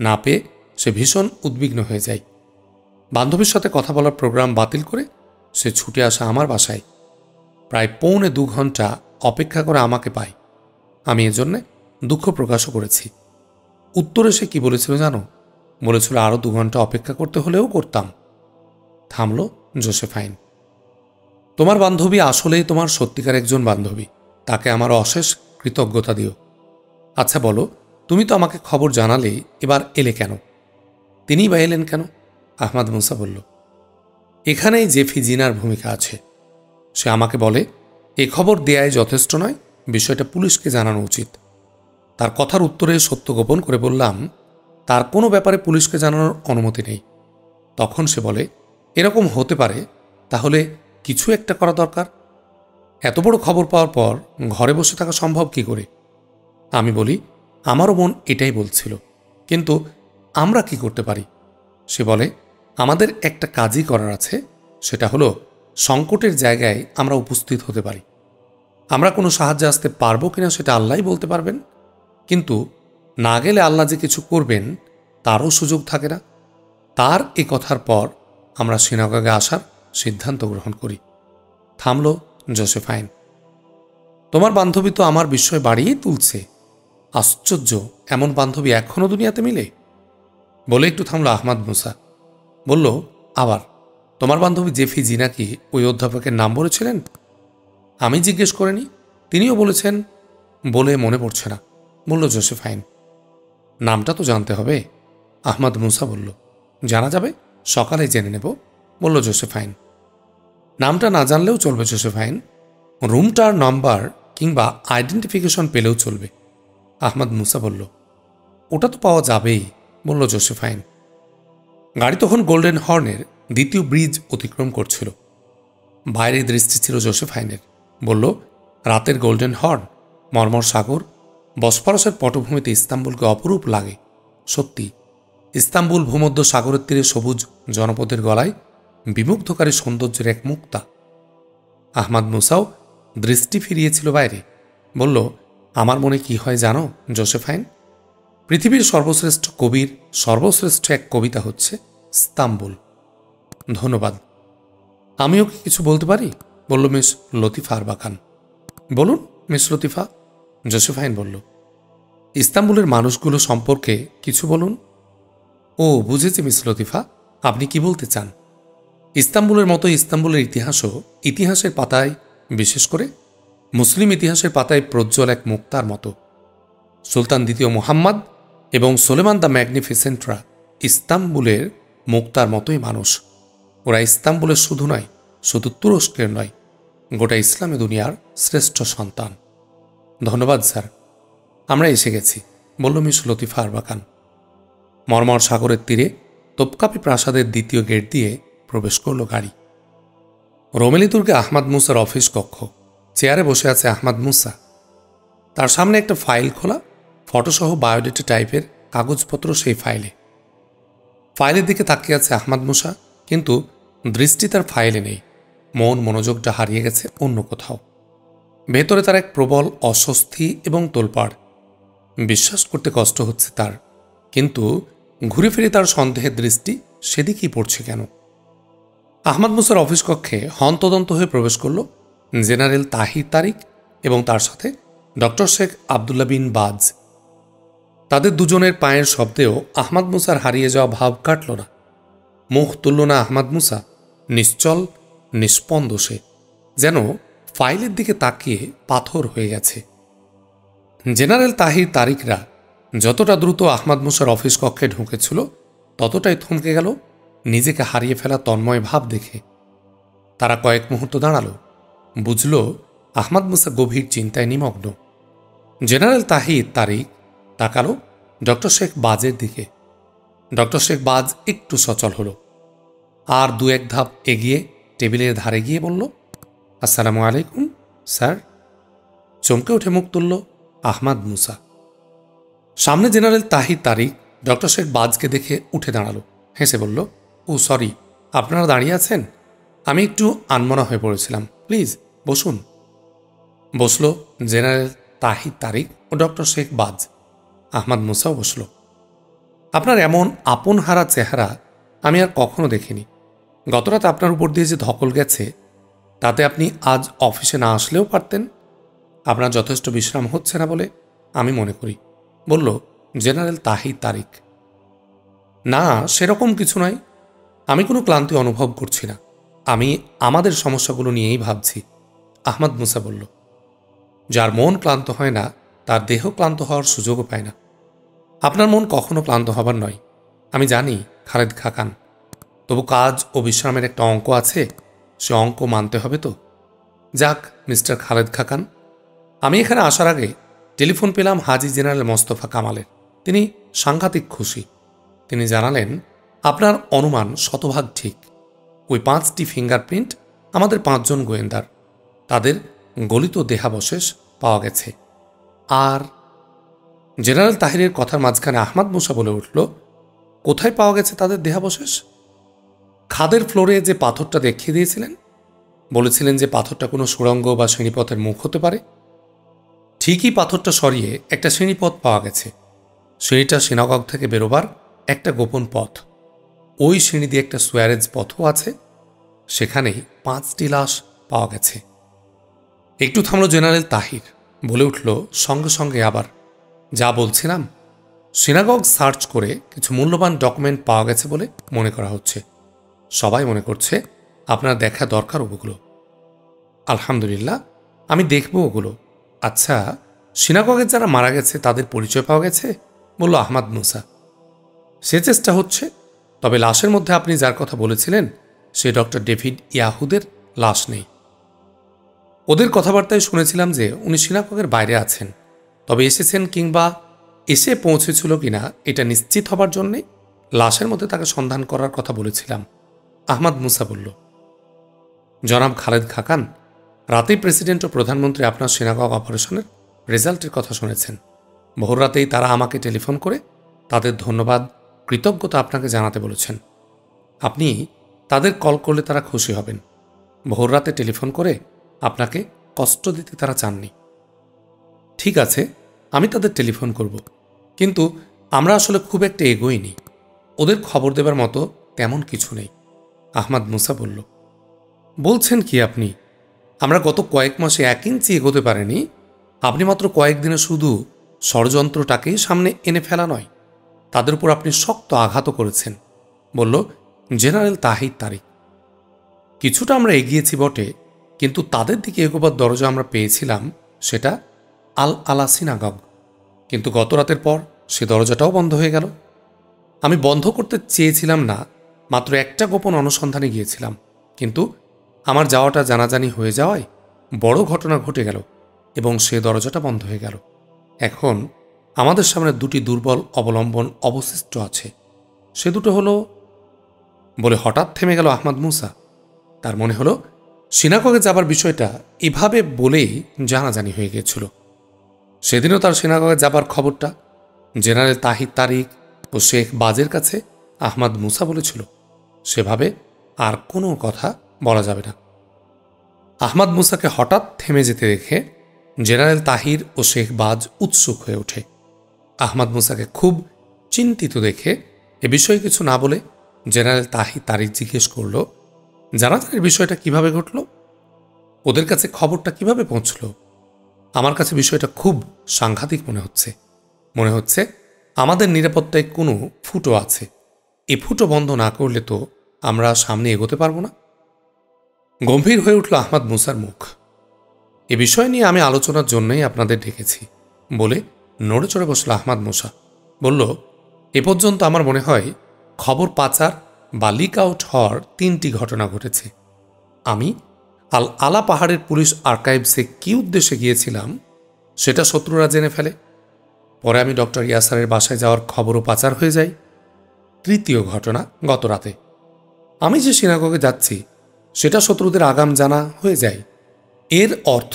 না পেয়ে সে ভীষণ উদ্বিগ্ন হয়ে যায়। বান্ধবীর সাথে কথা বলার প্রোগ্রাম বাতিল করে সে ছুটে আসে আমার বাসায়। প্রায় 2.25 ঘন্টা অপেক্ষা করে আমাকে পায়। আমি এজন্যে দুঃখ প্রকাশও করেছি। উত্তরে সে কি বলেছিল জানো? বলেছিল আরও 2 ঘন্টা অপেক্ষা করতে হলেও করতাম। থামল জোসেফাইন। তোমার বান্ধবী আসলেই তোমার সত্যিকার একজন বান্ধবী। তাকে আমার অশেষ কৃতজ্ঞতা দিও। আচ্ছা বলো, তুমি তো আমাকে খবর জানালেই, এবার এলে কেন? তিনিই বা এলেন কেন? আহমাদ মুসা বলল, এখানেই জেফি জিনার ভূমিকা আছে। সে আমাকে বলে এ খবর দেয়াই যথেষ্ট নয়, বিষয়টা পুলিশকে জানানো উচিত। তার কথার উত্তরে সত্য গোপন করে বললাম, তার কোনো ব্যাপারে পুলিশকে জানানোর অনুমতি নেই। তখন সে বলে, এরকম হতে পারে, তাহলে কিছু একটা করা দরকার। এত বড় খবর পাওয়ার পর ঘরে বসে থাকা সম্ভব কি করে? আমি বলি, আমারও মন এটাই বলছিল, কিন্তু আমরা কি করতে পারি? সে বলে, আমাদের একটা কাজই করার আছে, সেটা হলো সংকটের জায়গায় আমরা উপস্থিত হতে পারি। আমরা কোনো সাহায্যে আসতে পারবো কিনা সেটা আল্লাহই বলতে পারবেন, কিন্তু না গেলে আল্লাহ যে কিছু করবেন তারও সুযোগ থাকে না। তার এ কথার পর আমরা সিনাগগে আসার সিদ্ধান্ত গ্রহণ করি। থামল জোসেফাইন। তোমার বান্ধবী তো আমার বিস্ময় বাড়িয়েই তুলছে। আশ্চর্য, এমন বান্ধবী এখনও দুনিয়াতে মিলে? বলে একটু থামল আহমাদ মুসা। বলল, আবার তোমার বান্ধবী জেফি জিনা কি ওই অধ্যাপকের নাম বলেছিলেন? আমি জিজ্ঞেস করিনি, তিনিও বলেছেন বলে মনে পড়ছে না, বলল জোসেফাইন। নামটা তো জানতে হবে। আহমাদ মুসা বলল, জানা যাবে, সকালে জেনে নেব, বলল জোসেফাইন। নামটা না জানলেও চলবে জোসেফাইন, রুমটার নাম্বার কিংবা আইডেন্টিফিকেশন পেলেও চলবে। আহমাদ মুসা বলল, ওটা তো পাওয়া যাবেই, বলল জোসেফাইন। গাড়ি তখন গোল্ডেন হর্নের দ্বিতীয় ব্রিজ অতিক্রম করছিল। বাইরে দৃষ্টি ছিল জোসেফাইনের। বলল, রাতের গোল্ডেন হর্ন, মর্মর সাগর, বসফরাসের পটভূমিতে ইস্তাম্বুলকে অপরূপ লাগে। সত্যি, ইস্তাম্বুল ভূমধ্য সাগরের তীরে সবুজ জনপদের গলায় বিমুগ্ধকারী সৌন্দর্যের এক মুক্তা। আহমাদ মুসাও দৃষ্টি ফিরিয়েছিল বাইরে। বলল, আমার মনে কি হয় জানো জোসেফাইন? পৃথিবীর সর্বশ্রেষ্ঠ কবির সর্বশ্রেষ্ঠ এক কবিতা হচ্ছে ইস্তাম্বুল। ধন্যবাদ। আমিও কি কিছু বলতে পারি? বলল মিস লতিফা আরবাকান। বলুন মিস লতিফা, জোসেফাইন বলল। ইস্তাম্বুলের মানুষগুলো সম্পর্কে কিছু বলুন। ও বুঝেছি মিস লতিফা, আপনি কি বলতে চান। ইস্তাম্বুলের মতো ইস্তাম্বুলের ইতিহাসও ইতিহাসের পাতায়, বিশেষ করে মুসলিম ইতিহাসের পাতায় প্রজ্জ্বল এক মুক্তার মতো। সুলতান দ্বিতীয় মুহাম্মদ এবং সোলেমান দ্য ম্যাগনিফিসেন্টরা ইস্তাম্বুলের মুক্তার মতোই মানুষ। ওরা ইস্তাম্বুলের শুধু নয়, শুধু তুরস্কের নয়, গোটা ইসলামী দুনিয়ার শ্রেষ্ঠ সন্তান। ধন্যবাদ স্যার, আমরা এসে গেছি, বলল মিস লতিফা আরবাকান। মর্মর সাগরের তীরে তোপকাপি প্রাসাদের দ্বিতীয় গেট দিয়ে প্রবেশ করল গাড়ি। রোমেলি দুর্গে আহমাদ মুসার অফিস কক্ষ। চেয়ারে বসে আছে আহমাদ মুসা। তার সামনে একটা ফাইল খোলা, ফটোসহ বায়োডেটা টাইপের কাগজপত্র সেই ফাইলে। ফাইলের দিকে তাকিয়ে আছে আহমাদ মুসা, কিন্তু দৃষ্টি তার ফাইলে নেই। মনোযোগটা হারিয়ে গেছে অন্য কোথাও। ভেতরে তার এক প্রবল অস্বস্তি এবং তোলপাড়। বিশ্বাস করতে কষ্ট হচ্ছে তার, কিন্তু ঘুরে ফিরে তার সন্দেহের দৃষ্টি সেদিকেই পড়ছে কেন। আহমাদ মুসার অফিস কক্ষে হন্তদন্ত হয়ে প্রবেশ করল জেনারেল তাহির তারিক এবং তার সাথে ডক্টর শেখ আবদুল্লাহ বিন বাজ। তাদের দুজনের পায়ের শব্দেও আহমাদ মুসার হারিয়ে যাওয়া ভাব কাটল না। মুখ তুলল না আহমাদ মুসা, নিশ্চল নিস্পন্দ সে, যেন ফাইলের দিকে তাকিয়ে পাথর হয়ে গেছে। জেনারেল তাহির তারিকরা যতটা দ্রুত আহমাদ মুসার অফিস কক্ষে ঢুকেছিল ততটাই থমকে গেল নিজেকে হারিয়ে ফেলা তন্ময় ভাব দেখে। তারা কয়েক মুহূর্ত দাঁড়ালো, বুঝল আহমাদ মুসা গভীর চিন্তায় নিমগ্ন। জেনারেল তাহির তারিক তাকালো ডক্টর শেখ বাজের দিকে। ডক্টর শেখ বাজ একটু সচল হল, আর দু এক ধাপ এগিয়ে টেবিলের ধারে গিয়ে বলল, আসসালামু আলাইকুম স্যার। চমকে উঠে মুখ তুলল আহমাদ মুসা। সামনে জেনারেল তাহির তারিক ডক্টর শেখ বাজকে দেখে উঠে দাঁড়ালো, হেসে বলল, ও সরি, আপনারা দাঁড়িয়ে আছেন? আমি একটু আনমনা হয়ে পড়েছিলাম, প্লিজ বসুন। বসল জেনারেল তাহির তারিক ও ডক্টর শেখ বাজ। আহমাদ মুসাও বসল। আপনার এমন আপন হারা চেহারা আমি আর কখনো দেখিনি। গতরাত আপনার উপর দিয়ে যে ধকল গেছে তাতে আপনি আজ অফিসে না আসলেও পারতেন। আপনার যথেষ্ট বিশ্রাম হচ্ছে না বলে আমি মনে করি, বলল জেনারেল তাহির তারিক। না, সেরকম কিছু নয়, আমি কোনো ক্লান্তি অনুভব করছি না। আমি আমাদের সমস্যাগুলো নিয়েই ভাবছি, আহমাদ মুসা বলল। যার মন ক্লান্ত হয় না তার দেহ ক্লান্ত হওয়ার সুযোগও পায় না। আপনার মন কখনো ক্লান্ত হবার নয়, আমি জানি খালেদ খাকান। তবু কাজ ও বিশ্রামের একটা অঙ্ক আছে, সে অঙ্ক মানতে হবে তো। যাক মিস্টার খালেদ খাকান, আমি এখানে আসার আগে টেলিফোন পেলাম হাজি জেনারেল মোস্তফা কামালের। তিনি সাংঘাতিক খুশি। তিনি জানালেন আপনার অনুমান শতভাগ ঠিক। ওই 5টি ফিঙ্গারপ্রিন্ট আমাদের 5 জন গোয়েন্দার, তাদের গলিত দেহাবশেষ পাওয়া গেছে। আর জেনারেল তাহিরের কথার মাঝখানে আহমাদ মুসা বলে উঠল, কোথায় পাওয়া গেছে তাদের দেহাবশেষ? খাদের ফ্লোরে যে পাথরটা দেখিয়ে দিয়েছিলেন, বলেছিলেন যে পাথরটা কোনো সুড়ঙ্গ বা শ্রেণীপথের মুখ হতে পারে। ঠিকই পাথরটা সরিয়ে একটা শ্রেণীপথ পাওয়া গেছে। সিঁড়িটা সিনাগগ থেকে বেরোবার একটা গোপন পথ। ওই সিঁড়ি দিয়ে একটা সুয়ারেজ পথও আছে। সেখানেই 5টি লাশ পাওয়া গেছে। একটু থামল জেনারেল তাহির, বলে উঠল সঙ্গে সঙ্গে আবার, যা বলছিলাম, সিনাগগ সার্চ করে কিছু মূল্যবান ডকুমেন্ট পাওয়া গেছে বলে মনে করা হচ্ছে। সবাই মনে করছে আপনার দেখা দরকার ওগুলো। আলহামদুলিল্লাহ, আমি দেখব ওগুলো। আচ্ছা, সিনাগগের যারা মারা গেছে তাদের পরিচয় পাওয়া গেছে? বলল আহমাদ মুসা। সে চেষ্টা হচ্ছে, তবে লাশের মধ্যে আপনি যার কথা বলেছিলেন সে ডক্টর ডেভিড ইয়াহুদের লাশ নেই। ওদের কথাবার্তায় শুনেছিলাম যে উনি সিনাগগের বাইরে আছেন, তবে এসেছেন কিংবা এসে পৌঁছেছিল কিনা এটা নিশ্চিত হবার জন্যে লাশের মধ্যে তাকে সন্ধান করার কথা বলেছিলাম, আহমাদ মুসা বলল। জনাব খালেদ খাকান, রাতেই প্রেসিডেন্ট ও প্রধানমন্ত্রী আপনার সিনাগগ অপারেশনের রেজাল্টের কথা শুনেছেন। ভোর রাতেই তারা আমাকে টেলিফোন করে তাদের ধন্যবাদ কৃতজ্ঞতা আপনাকে জানাতে বলেছেন। আপনি তাদের কল করলে তারা খুশি হবেন। ভোর রাতে টেলিফোন করে আপনাকে কষ্ট দিতে তারা চাননি। ঠিক আছে, আমি তাদের টেলিফোন করব, কিন্তু আমরা আসলে খুব একটা এগোইনি। ওদের খবর দেবার মতো তেমন কিছু নেই, আহমাদ মুসা বলল। বলছেন কি আপনি? আমরা গত কয়েক মাসে 1 ইঞ্চি এগোতে পারিনি। আপনি মাত্র কয়েকদিনে শুধু ষড়যন্ত্রটাকেই সামনে এনে ফেলা নয়, তাদের উপর আপনি শক্ত আঘাতও করেছেন, বলল জেনারেল তাহির তারিক। কিছুটা আমরা এগিয়েছি বটে, কিন্তু তাদের দিকে এগোবার দরজা আমরা পেয়েছিলাম, সেটা আল আলা সিনাগগ। কিন্তু গত রাতের পর সে দরজাটাও বন্ধ হয়ে গেল। আমি বন্ধ করতে চেয়েছিলাম না, মাত্র একটা গোপন অনুসন্ধানে গিয়েছিলাম, কিন্তু আমার যাওয়াটা জানাজানি হয়ে যাওয়ায় বড় ঘটনা ঘটে গেল এবং সে দরজাটা বন্ধ হয়ে গেল। এখন আমাদের সামনে 2টি দুর্বল অবলম্বন অবশিষ্ট আছে। সে দুটো হলো, বলে হঠাৎ থেমে গেল আহমাদ মুসা। তার মনে হলো সিনাগগে যাবার বিষয়টা এভাবে বলেই জানাজানি হয়ে গিয়েছিল। সেদিনও তার সিনাগগে যাবার খবরটা জেনারেল তাহির তারিক ও শেখ বাজের কাছে আহমাদ মুসা বলেছিল। সেভাবে আর কোনো কথা বলা যাবে না। আহমাদ মুসাকে হঠাৎ থেমে যেতে দেখে জেনারেল তাহির ও শেখ বাজ উৎসুক হয়ে ওঠে। আহমাদ মুসাকে খুব চিন্তিত দেখে এ বিষয়ে কিছু না বলে জেনারেল তাহির তারিক জিজ্ঞেস করল, জানাজানির বিষয়টা কিভাবে ঘটল? ওদের কাছে খবরটা কিভাবে পৌঁছল? আমার কাছে বিষয়টা খুব সাংঘাতিক মনে হচ্ছে। আমাদের নিরাপত্তায় কোনো ফুটো আছে। এ ফুটো বন্ধ না করলে তো আমরা সামনে এগোতে পারবো না। গম্ভীর হয়ে উঠল আহমাদ মুসার মুখ। এ বিষয় নিয়ে আমি আলোচনার জন্যই আপনাদের ডেকেছি বলে নড়ে চড়ে বসল আহমাদ মুসা। বলল, এ পর্যন্ত আমার মনে হয় খবর পাচার বা লিক আউট হওয়ার 3টি ঘটনা ঘটেছে। আমি আল আলা পাহাড়ের পুলিশ আর্কাইভসে কী উদ্দেশ্যে গিয়েছিলাম সেটা শত্রুরা জেনে ফেলে। পরে আমি ডক্টর ইয়াসারের বাসায় যাওয়ার খবরও পাচার হয়ে যায়। 3য় ঘটনা, গত রাতে আমি যে সিনাগোগে যাচ্ছি সেটা শত্রুদের আগাম জানা হয়ে যায়। এর অর্থ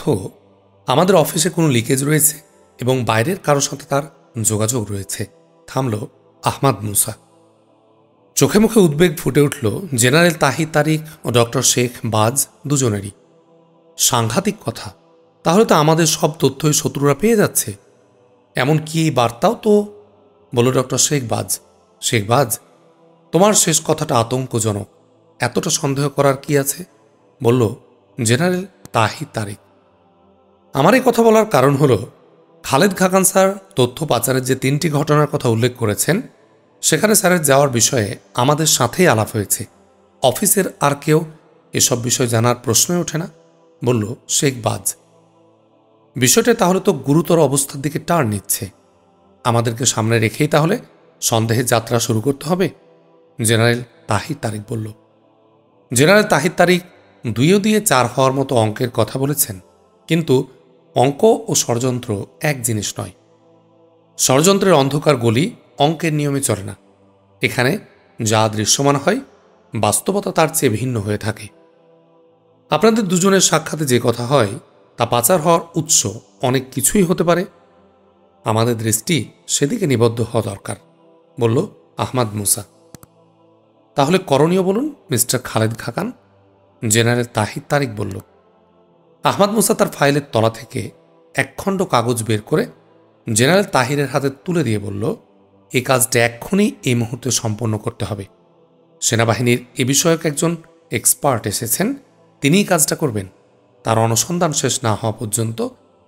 আমাদের অফিসে কোনো লিকেজ রয়েছে এবং বাইরের কারোর সাথে তার যোগাযোগ রয়েছে। থামল আহমাদ মুসা। চোখে মুখে উদ্বেগ ফুটে উঠল জেনারেল তাহির তারিক ও ডক্টর শেখ বাজ দুজনেরই। সাংঘাতিক কথা, তাহলে তো আমাদের সব তথ্যই শত্রুরা পেয়ে যাচ্ছে। এমনকি এই বার্তাও তো। বলল ডক্টর শেখ বাজ। শেখ বাজ, তোমার শেষ কথাটা আতঙ্কজনক। এতটা সন্দেহ করার কি আছে? বলল জেনারেল তাহির তারিক। আমার এই কথা বলার কারণ হল, খালেদ খাকান স্যার তথ্য পাচারের যে 3টি ঘটনার কথা উল্লেখ করেছেন সেখানে স্যারের যাওয়ার বিষয়ে আমাদের সাথেই আলাপ হয়েছে। অফিসের আর কেউ এসব বিষয় জানার প্রশ্নই ওঠে না। বলল শেখ বাজ। বিষয়টা তাহলে তো গুরুতর অবস্থার দিকে টার্ন নিচ্ছে। আমাদেরকে সামনে রেখেই তাহলে সন্দেহের যাত্রা শুরু করতে হবে, জেনারেল তাহির তারিক বলল। জেনারেল তাহির তারিক 2 দিয়ে 4 হওয়ার মতো অঙ্কের কথা বলেছেন, কিন্তু অঙ্ক ও ষড়যন্ত্র এক জিনিস নয়। ষড়যন্ত্রের অন্ধকার গলি অঙ্কের নিয়মে চলে না। এখানে যা দৃশ্যমান হয় বাস্তবতা তার চেয়ে ভিন্ন হয়ে থাকে। আপনাদের দুজনের সাক্ষাতে যে কথা হয় তা পাচার হওয়ার উৎস অনেক কিছুই হতে পারে। আমাদের দৃষ্টি সেদিকে নিবদ্ধ হওয়া দরকার, বলল আহমাদ মুসা। তাহলে করণীয় বলুন মিস্টার খালেদ খাকান, জেনারেল তাহির তারিক বলল। আহমাদ মুসা তার ফাইলের তলা থেকে একখণ্ড কাগজ বের করে জেনারেল তাহিরের হাতে তুলে দিয়ে বলল, এই কাজটা এক্ষুনি এই মুহূর্তে সম্পন্ন করতে হবে। সেনাবাহিনীর এ বিষয়ক একজন এক্সপার্ট এসেছেন, তিনিই কাজটা করবেন। তার অনুসন্ধান শেষ না হওয়া পর্যন্ত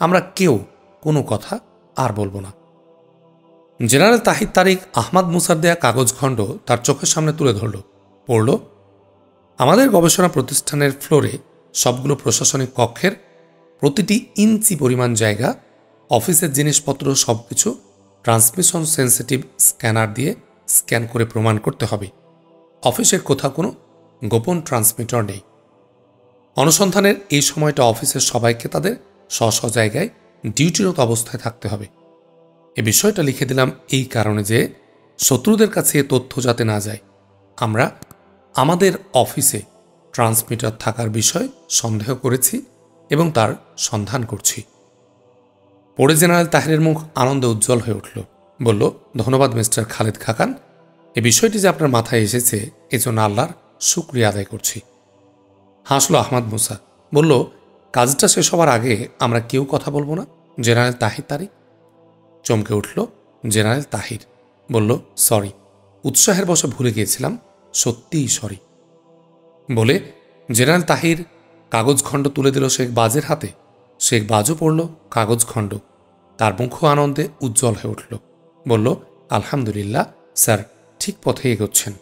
আমরা কেউ কোনো কথা আর বলবো না। জেনারেল তাহির তারিক আহমাদ মুসার দেয়া কাগজখণ্ড তার চোখের সামনে তুলে ধরল, পড়ল। আমাদের গবেষণা প্রতিষ্ঠানের ফ্লোরে সবগুলো প্রশাসনিক কক্ষের প্রতিটি ইঞ্চি পরিমাণ জায়গা, অফিসের জিনিসপত্র সবকিছু ট্রান্সমিশন সেন্সিটিভ স্ক্যানার দিয়ে স্ক্যান করে প্রমাণ করতে হবে অফিসের কোথাও কোনো গোপন ট্রান্সমিটার নেই। অনুসন্ধানের এই সময়টা অফিসের সবাইকে তাদের স্ব স্ব জায়গায় ডিউটিরত অবস্থায় থাকতে হবে। এ বিষয়টা লিখে দিলাম এই কারণে যে শত্রুদের কাছে এ তথ্য যাতে না যায়। আমরা আমাদের অফিসে ট্রান্সমিটার থাকার বিষয় সন্দেহ করেছি এবং তার সন্ধান করছি। পড়ে জেনারেল তাহিরের মুখ আনন্দে উজ্জ্বল হয়ে উঠল। বলল, ধন্যবাদ মিস্টার খালেদ খাকান। এ বিষয়টি যে আপনার মাথায় এসেছে এজন্য আল্লাহর শুকরিয়া আদায় করছি। হাসল আহমাদ মুসা। বলল, কাজটা শেষ হবার আগে আমরা কেউ কথা বলবো না, জেনারেল তাহির তারিক। চমকে উঠল জেনারেল তাহির। বলল, সরি, উৎসাহের বশে ভুলে গিয়েছিলাম, সত্যিই সরি। বলে জেনারেল তাহির কাগজখণ্ড তুলে দিল শেখ বাজের হাতে। শেখ বাজও পড়ল কাগজখণ্ড। তার মুখও আনন্দে উজ্জ্বল হয়ে উঠল। বলল, আলহামদুলিল্লাহ স্যার, ঠিক পথে এগোচ্ছেন।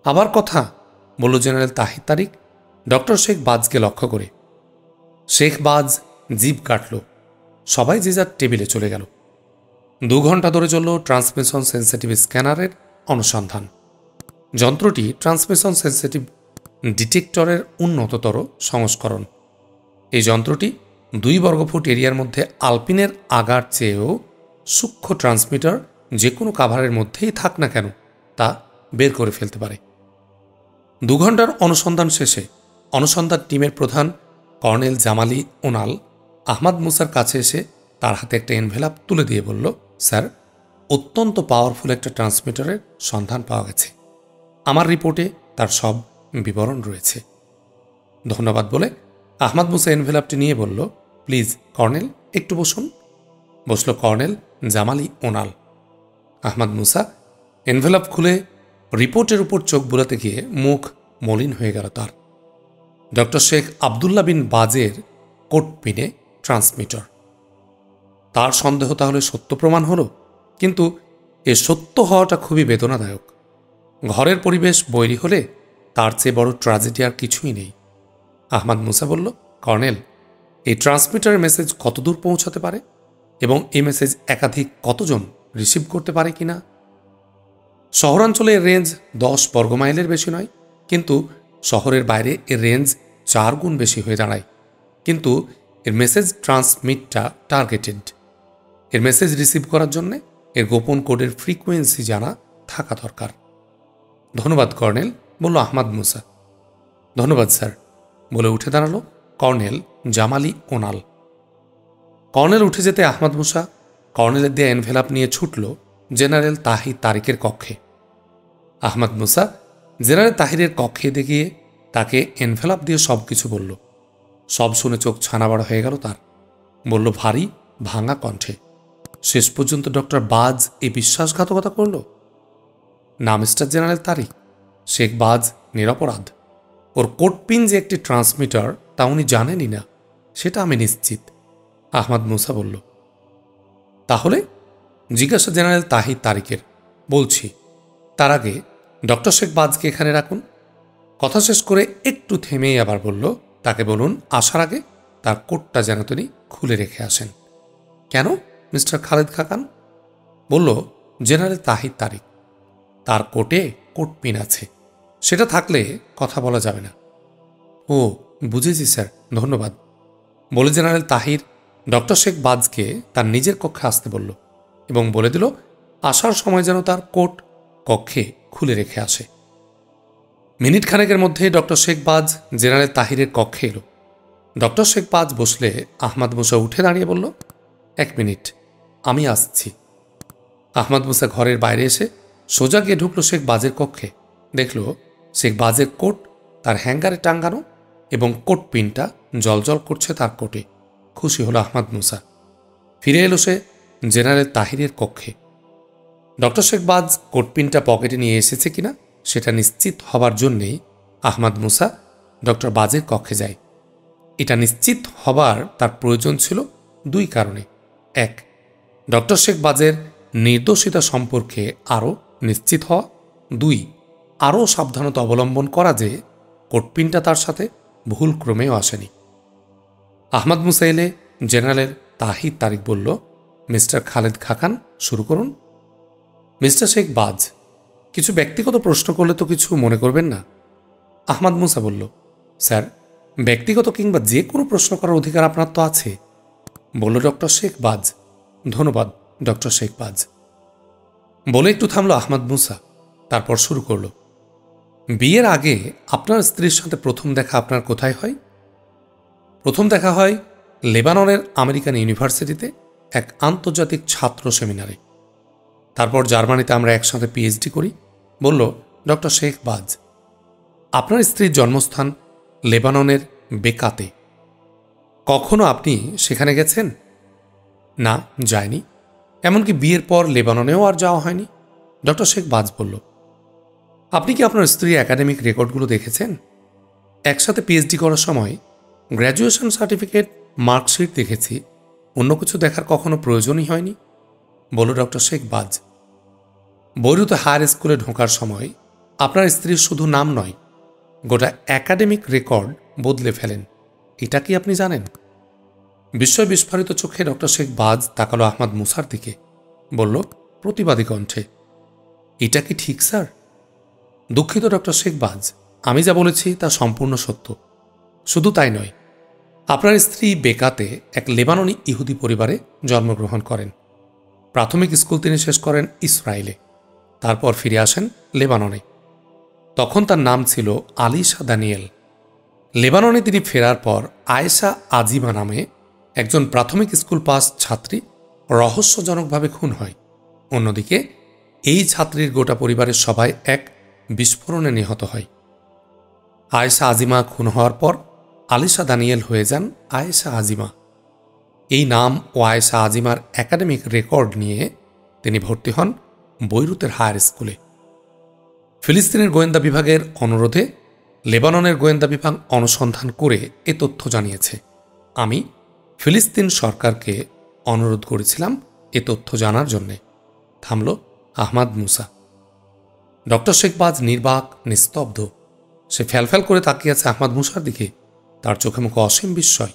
আবার কথা, বলল জেনারেল তাহির তারিক ডক্টর শেখ বাজকে লক্ষ্য করে। শেখ বাজ জিভ কাটল। সবাই যে যার টেবিলে চলে গেল। 2 ঘন্টা ধরে চলল ট্রান্সমিশন সেন্সিটিভ স্ক্যানারের অনুসন্ধান। যন্ত্রটি ট্রান্সমিশন সেন্সিটিভ ডিটেক্টরের উন্নততর সংস্করণ। এই যন্ত্রটি 2 বর্গফুট এরিয়ার মধ্যে আলপিনের আগার চেয়েও সূক্ষ্ম ট্রান্সমিটার যে কোনো কাভারের মধ্যেই থাক না কেন তা বের করে ফেলতে পারে। 2 ঘন্টার অনুসন্ধান শেষে অনুসন্ধান টিমের প্রধান কর্নেল জামালি ওনাল আহমাদ মুসার কাছে এসে তার হাতে একটা এনভেলাপ তুলে দিয়ে বলল, স্যার, অত্যন্ত পাওয়ারফুল একটা ট্রান্সমিটারের সন্ধান পাওয়া গেছে। আমার রিপোর্টে তার সব বিবরণ রয়েছে। ধন্যবাদ বলে আহমাদ মুসা এনভেলাপটি নিয়ে বলল, প্লিজ কর্নেল একটু বসুন। বসল কর্নেল জামালি ওনাল। আহমাদ মুসা এনভেলাপ খুলে রিপোর্টের উপর চোখ বুলাতে গিয়ে মুখ মলিন হয়ে গেল তার। ডক্টর শেখ আবদুল্লাহ বিন বাজের কোট পিনে ট্রান্সমিটার। তার সন্দেহ তাহলে সত্য প্রমাণ হল। কিন্তু এ সত্য হওয়াটা খুবই বেদনাদায়ক। ঘরের পরিবেশ বৈরী হলে তার চেয়ে বড় ট্র্যাজেডি আর কিছুই নেই। আহমাদ মুসা বলল, কর্নেল, এই ট্রান্সমিটারের মেসেজ কতদূর পৌঁছাতে পারে এবং এই মেসেজ একাধিক কতজন রিসিভ করতে পারে কিনা? শহরাঞ্চলে এর রেঞ্জ 10 বর্গমাইলের বেশি নয়, কিন্তু শহরের বাইরে এর রেঞ্জ 4 গুণ বেশি হয়ে দাঁড়ায়। কিন্তু এর মেসেজ ট্রান্সমিটটা টার্গেটেড। এর মেসেজ রিসিভ করার জন্য এর গোপন কোডের ফ্রিকোয়েন্সি জানা থাকা দরকার। ধন্যবাদ কর্নেল, বলল আহমাদ মুসা। ধন্যবাদ স্যার, বলে উঠে দাঁড়ালো কর্নেল জামালি ওনাল। কর্নেল উঠে যেতে আহমাদ মুসা কর্নেলের দেয়া এনভেলাপ নিয়ে ছুটল জেনারেল তাহির তারিকের কক্ষে। আহমাদ মুসা জেনারেল তাহিরের কক্ষে গিয়ে তাকে এনভেলাপ দিয়ে সব কিছু বলল। সব শুনে চোখ ছানাবড়া হয়ে গেল তার। বলল ভারী ভাঙা কণ্ঠে, শেষ পর্যন্ত ডক্টর বাজ এই বিশ্বাসঘাতকতা করল? না মিস্টার জেনারেল তারিক, শেখ বাজ নিরপরাধ। ওর কোডপিন যে একটি ট্রান্সমিটার তা উনি জানেনই না, সেটা আমি নিশ্চিত। আহমাদ মুসা বলল। তাহলে? জিজ্ঞাসা জেনারেল তাহির তারিকের। বলছি, তার আগে ডক্টর শেখ বাজকে এখানে রাখুন। কথা শেষ করে একটু থেমেই আবার বলল, তাকে বলুন আসার আগে তার কোটটা যেন তিনি খুলে রেখে আসেন। কেন মিস্টার খালেদ খাকান? বলল জেনারেল তাহির তারিক। তার কোটে কোটপিন আছে, সেটা থাকলে কথা বলা যাবে না। ও বুঝেছি স্যার, ধন্যবাদ, বলে জেনারেল তাহির ডক্টর শেখ বাজকে তার নিজের কক্ষে আসতে বলল এবং বলে দিল আসার সময় যেন তার কোট কক্ষে খুলে রেখে আসে। মিনিট খানেকের মধ্যে ডক্টর শেখ বাজ জেনারেল তাহিরের কক্ষে এলো। ডক্টর শেখ বাজ বসলে আহমাদ মুসা উঠে দাঁড়িয়ে বলল, 1 মিনিট, আমি আসছি। আহমাদ মুসা ঘরের বাইরে এসে সোজা গিয়ে ঢুকলো শেখ বাজের কক্ষে। দেখল শেখ বাজের কোট তার হ্যাঙ্গারে টাঙ্গানো এবং কোট পিনটা জলজল করছে তার কোটে। খুশি হলো আহমাদ মুসা। ফিরে এলো সে জেনারেল তাহিরের কক্ষে। ডক্টর শেখ বাজ কোট পিনটা পকেটে নিয়ে এসেছে কিনা সেটা নিশ্চিত হবার জন্যেই আহমাদ মুসা ডক্টর বাজের কক্ষে যায়। এটা নিশ্চিত হবার তার প্রয়োজন ছিল 2 কারণে। 1, ডক্টর শেখ বাজের নির্দোষিতা সম্পর্কে আরও নিশ্চিত হওয়া। 2, আরও সাবধানতা অবলম্বন করা যে কোটপিনটা তার সাথে ভুল ক্রমেও আসেনি। আহমাদ মুসা এলে জেনারেল তাহির তারিক বলল, মিস্টার খালেদ খাকান, শুরু করুন। মিস্টার শেখ বাজ, কিছু ব্যক্তিগত প্রশ্ন করলে তো কিছু মনে করবেন না? আহমাদ মুসা বলল, স্যার, ব্যক্তিগত কিংবা যে কোনো প্রশ্ন করার অধিকার আপনার তো আছে, বলল ডক্টর শেখ বাজ। ধন্যবাদ ডক্টর শেখ বাজ, বলে একটু থামল আহমাদ মুসা। তারপর শুরু করল, বিয়ের আগে আপনার স্ত্রীর সাথে প্রথম দেখা আপনার কোথায় হয়? প্রথম দেখা হয় লেবাননের আমেরিকান ইউনিভার্সিটিতে এক আন্তর্জাতিক ছাত্র সেমিনারে। তারপর জার্মানিতে আমরা একসাথে পিএইচডি করি, বলল ডক্টর শেখ বাজ। আপনার স্ত্রীর জন্মস্থান লেবাননের বেকাতে। কখনো আপনি সেখানে গেছেন? না, যায়নি। এমনকি বিয়ের পর লেবাননেও আর যাওয়া হয়নি। ডক্টর শেখ বাজ বলল, আপনি কি আপনার স্ত্রীর একাডেমিক রেকর্ডগুলো দেখেছেন? একসাথে পিএইচডি করার সময় গ্র্যাজুয়েশন সার্টিফিকেট, মার্কশিট দেখেছি, অন্য কিছু দেখার কখনো প্রয়োজনই হয়নি, বলল ডক্টর শেখ বাজ। বৈরুত হায়ার স্কুলে ঢোকার সময় আপনার স্ত্রীর শুধু নাম নয়, গোটা একাডেমিক রেকর্ড বদলে ফেলেন, এটা কি আপনি জানেন? বিস্ময় বিস্ফারিত চোখে ডক্টর শেখ বাজ তাকালো আহমাদ মুসার দিকে, বলল প্রতিবাদী কণ্ঠে, এটা কি ঠিক স্যার? দুঃখিত ডক্টর শেখ বাজ, আমি যা বলেছি তা সম্পূর্ণ সত্য। শুধু তাই নয়, আপনার স্ত্রী বেকাতে এক লেবাননি ইহুদি পরিবারে জন্মগ্রহণ করেন। প্রাথমিক স্কুল তিনি শেষ করেন ইসরায়েলে, তারপর ফিরে আসেন লেবাননে। তখন তার নাম ছিল আলিশা দানিয়েল। লেবাননে তিনি ফেরার পর আয়েশা আজিমা নামে একজন প্রাথমিক স্কুল পাস ছাত্রী রহস্যজনকভাবে খুন হয়। অন্যদিকে এই ছাত্রীর গোটা পরিবারের সবাই এক বিস্ফোরণে নিহত হয়। আয়েশা আজিমা খুন হওয়ার পর আলিশা দানিয়েল হয়ে যান আয়েশা আজিমা। এই নাম ও আয়েশা আজিমার একাডেমিক রেকর্ড নিয়ে তিনি ভর্তি হন বৈরুতের হায়ার স্কুলে। ফিলিস্তিনের গোয়েন্দা বিভাগের অনুরোধে লেবাননের গোয়েন্দা বিভাগ অনুসন্ধান করে এ তথ্য জানিয়েছে। আমি ফিলিস্তিন সরকারকে অনুরোধ করেছিলাম এ তথ্য জানার জন্যে। থামল আহমাদ মুসা। ডক্টর শেখবাজ নির্বাক, নিস্তব্ধ। সে ফ্যালফ্যাল করে তাকিয়ে আছে আহমাদ মুসার দিকে। তার চোখে মুখে অসীম বিস্ময়।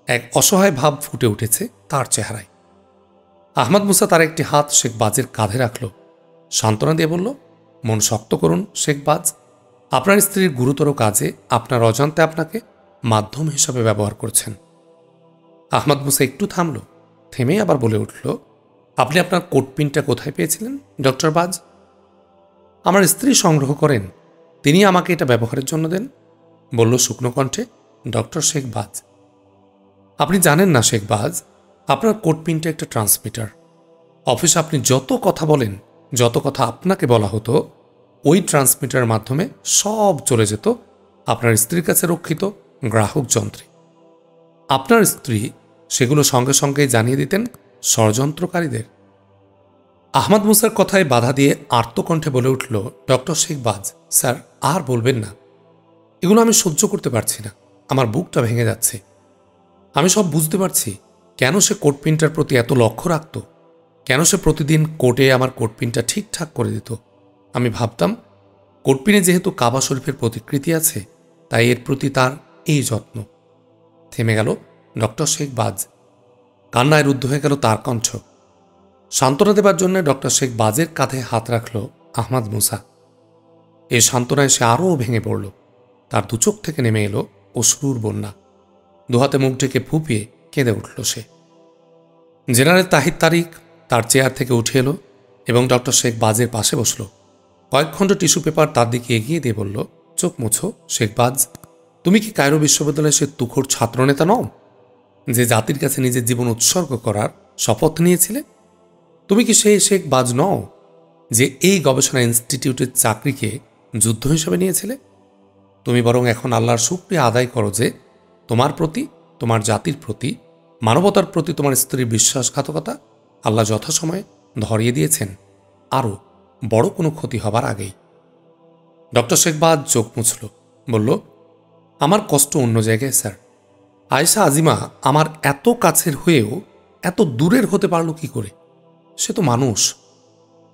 এক অসহায় ভাব ফুটে উঠেছে তার চেহারায়। আহমাদ মুসা তার একটি হাত শেখবাজের কাঁধে রাখল, সান্ত্বনা দিয়ে বলল, মন শক্ত করুন শেখবাজ। আপনার স্ত্রীর গুরুতর কাজে আপনার অজান্তে আপনাকে মাধ্যম হিসাবে ব্যবহার করছেন। আহমাদ মুসা একটু থামল, থেমে আবার বলে উঠল, আপনি আপনার কোটপিনটা কোথায় পেয়েছিলেন ডক্টর বাজ? আমার স্ত্রী সংগ্রহ করেন, তিনি আমাকে এটা ব্যবহারের জন্য দেন, বলল শুকনো কণ্ঠে ডক্টর শেখবাজ। আপনি জানেন না শেখবাজ, আপনার কোটপিনটা একটা ট্রান্সমিটার। অফিসে আপনি যত কথা বলেন, যত কথা আপনাকে বলা হতো, ওই ট্রান্সমিটারের মাধ্যমে সব চলে যেত আপনার স্ত্রীর কাছে রক্ষিত গ্রাহক যন্ত্রে। আপনার স্ত্রী সেগুলো সঙ্গে সঙ্গে জানিয়ে দিতেন ষড়যন্ত্রকারীদের। আহমাদ মুসার কথায় বাধা দিয়ে আর্তকণ্ঠে বলে উঠল ডক্টর শেখবাজ, স্যার আর বলবেন না, এগুলো আমি সহ্য করতে পারছি না, আমার বুকটা ভেঙে যাচ্ছে। আমি সব বুঝতে পারছি কেন সে কোটপিনটার প্রতি এত লক্ষ্য রাখত, কেন সে প্রতিদিন কোর্টে আমার কোটপিনটা ঠিকঠাক করে দিত। আমি ভাবতাম কোটপিনে যেহেতু কাবা শরীফের প্রতিকৃতি আছে, তাই এর প্রতি তার এই যত্ন। থেমে গেল ডক্টর শেখবাজ। কান্নায় রুদ্ধ হয়ে গেল তার কণ্ঠ। সান্ত্বনা দেবার জন্য ডক্টর শেখবাজের কাঁধে হাত রাখল আহমাদ মুসা। এই সান্ত্বনায় সে আরও ভেঙে পড়ল। তার দুচোখ থেকে নেমে এলো অশ্রুর বন্যা। দুহাতে মুখ ঢেকে ফুঁপিয়ে কেঁদে উঠল সে। জেনারেল তাহিদ তারিক তার চেয়ার থেকে উঠে এলো এবং ডক্টর শেখবাজের পাশে বসল। কয়েক খণ্ড টিস্যু পেপার তার দিকে এগিয়ে দিয়ে বলল, চোখ মুছো শেখবাজ, তুমি কি কায়রো বিশ্ববিদ্যালয়ে সে তুখোর ছাত্রনেতা নও যে জাতির কাছে নিজের জীবন উৎসর্গ করার শপথ নিয়েছিলে? তুমি কি সেই শেখবাজ নও যে এই গবেষণা ইনস্টিটিউটের চাকরিকে যুদ্ধ হিসেবে নিয়েছিলে? তুমি বরং এখন আল্লাহর শুকরিয়া আদায় করো যে তোমার প্রতি, তোমার জাতির প্রতি, মানবতার প্রতি তোমার স্ত্রীর বিশ্বাসঘাতকতা আল্লাহ যথাসময়ে ধরিয়ে দিয়েছেন, আরও বড় কোনো ক্ষতি হবার আগেই। ডক্টর শেখবাজ চোখ মুছল, বলল, আমার কষ্ট অন্য জায়গায় স্যার। আয়েশা আজিমা আমার এত কাছের হয়েও এত দূরের হতে পারল কি করে? সে তো মানুষ,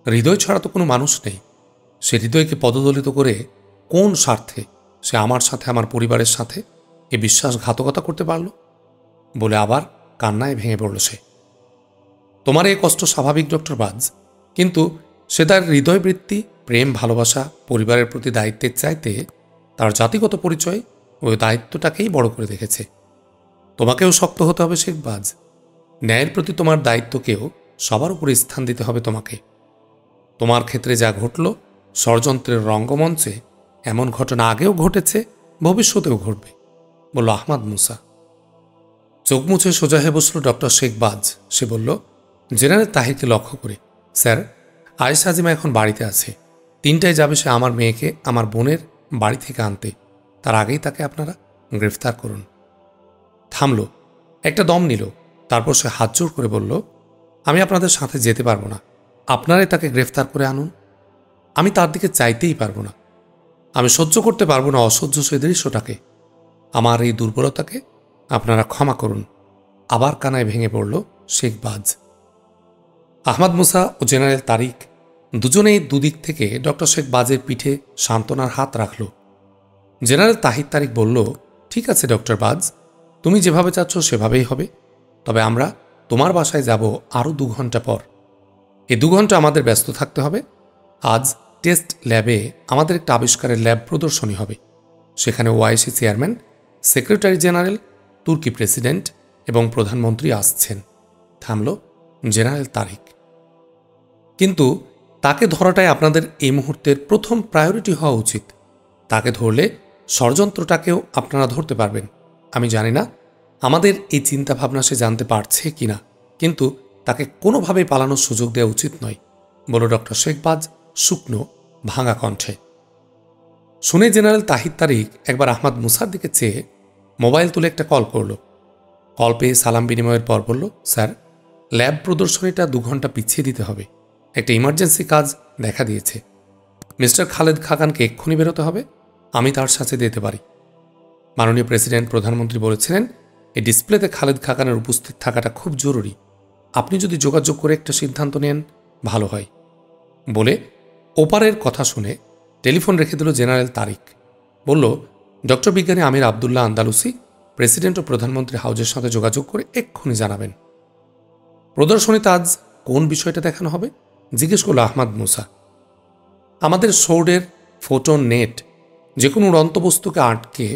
হৃদয় ছাড়া তো কোনো মানুষ নেই। সে হৃদয়কে পদদলিত করে কোন স্বার্থে সে আমার সাথে, আমার পরিবারের সাথে এ বিশ্বাসঘাতকতা করতে পারল? বলে আবার কান্নায় ভেঙে পড়ল সে। তোমার এই কষ্ট স্বাভাবিক ডক্টর বাজ, কিন্তু সে তার হৃদয়বৃত্তি, প্রেম, ভালোবাসা, পরিবারের প্রতি দায়িত্বের চাইতে তার জাতিগত পরিচয় ওই দায়িত্বটাকেই বড় করে দেখেছে। তোমাকেও শক্ত হতে হবে শেখবাজ। ন্যায়ের প্রতি তোমার দায়িত্বকেও সবার উপরে স্থান দিতে হবে তোমাকে। তোমার ক্ষেত্রে যা ঘটল ষড়যন্ত্রের রঙ্গমঞ্চে, এমন ঘটনা আগেও ঘটেছে, ভবিষ্যতেও ঘটবে, বলল আহমাদ মুসা। চোখ মুছে সোজা হয়ে বসল ডক্টর শেখবাজ। সে বলল, জেনারেল তাহিরকে লক্ষ্য করে, স্যার, আয়েশা আজিমা এখন বাড়িতে আছে। 3টায় যাবে সে আমার মেয়েকে আমার বোনের বাড়ি থেকে আনতে। তার আগেই তাকে আপনারা গ্রেফতার করুন। থামল, একটা দম নিল, তারপর সে হাত জোড় করে বলল, আমি আপনাদের সাথে যেতে পারবো না, আপনারাই তাকে গ্রেফতার করে আনুন। আমি তার দিকে চাইতেই পারবো না। আমি সহ্য করতে পারবো না অসহ্য সে দৃশ্যটাকে। আমার এই দুর্বলতাকে আপনারা ক্ষমা করুন। আবার কানায় ভেঙে পড়ল শেখবাজ। আহমাদ মুসা ও জেনারেল তারিক দুজনেই দুদিক থেকে ডক্টর শেখবাজের পিঠে সান্ত্বনার হাত রাখল। জেনারেল তাহিদ তারিক বলল, ঠিক আছে ডক্টর বাজ, তুমি যেভাবে চাচ্ছ সেভাবেই হবে। তবে আমরা তোমার বাসায় যাব আরও 2 ঘন্টা পর। এই 2 ঘন্টা আমাদের ব্যস্ত থাকতে হবে। আজ টেস্ট ল্যাবে আমাদের একটা আবিষ্কারের ল্যাব প্রদর্শনী হবে। সেখানে ওআইসি চেয়ারম্যান, সেক্রেটারি জেনারেল, তুর্কি প্রেসিডেন্ট এবং প্রধানমন্ত্রী আসছেন। থামল জেনারেল তারিক। কিন্তু তাকে ধরাটাই আপনাদের এই মুহূর্তের প্রথম প্রায়োরিটি হওয়া উচিত। তাকে ধরলে ষড়যন্ত্রটাকেও আপনারা ধরতে পারবেন। আমি জানি না আমাদের এই চিন্তাভাবনা সে জানতে পারছে কিনা, কিন্তু তাকে কোনোভাবেই পালানোর সুযোগ দেওয়া উচিত নয়, বলল ডক্টর শেখবাজ শুকনো ভাঙা কণ্ঠে। শুনে জেনারেল তাহিদ তারিক একবার আহমাদ মুসার দিকে চেয়ে মোবাইল তুলে একটা কল করল। কল পেয়ে সালাম বিনিময়ের পর বলল, স্যার, ল্যাব প্রদর্শনীটা 2 ঘন্টা পিছিয়ে দিতে হবে। একটা ইমার্জেন্সি কাজ দেখা দিয়েছে। মিস্টার খালেদ খাকানকে এক্ষুনি বেরোতে হবে। আমি তার সাথে যেতে পারি। মাননীয় প্রেসিডেন্ট, প্রধানমন্ত্রী বলেছিলেন এই ডিসপ্লেতে খালেদ খাকানের উপস্থিত থাকাটা খুব জরুরি। আপনি যদি যোগাযোগ করে একটা সিদ্ধান্ত নেন ভালো হয়। বলে ওপারের কথা শুনে টেলিফোন রেখে দিল জেনারেল তারিক। বলল, ডক্টর বিজ্ঞানী আমির আবদুল্লাহ আন্দালুসি প্রেসিডেন্ট ও প্রধানমন্ত্রী হাউজের সাথে যোগাযোগ করে এক্ষুনি জানাবেন। প্রদর্শনীতে আজ কোন বিষয়টা দেখানো হবে জিজ্ঞেস করল আহমাদ মুসা। আমাদের সোর্ডের ফোটন নেট যে কোনো উড়ন্ত বস্তুকে আটকে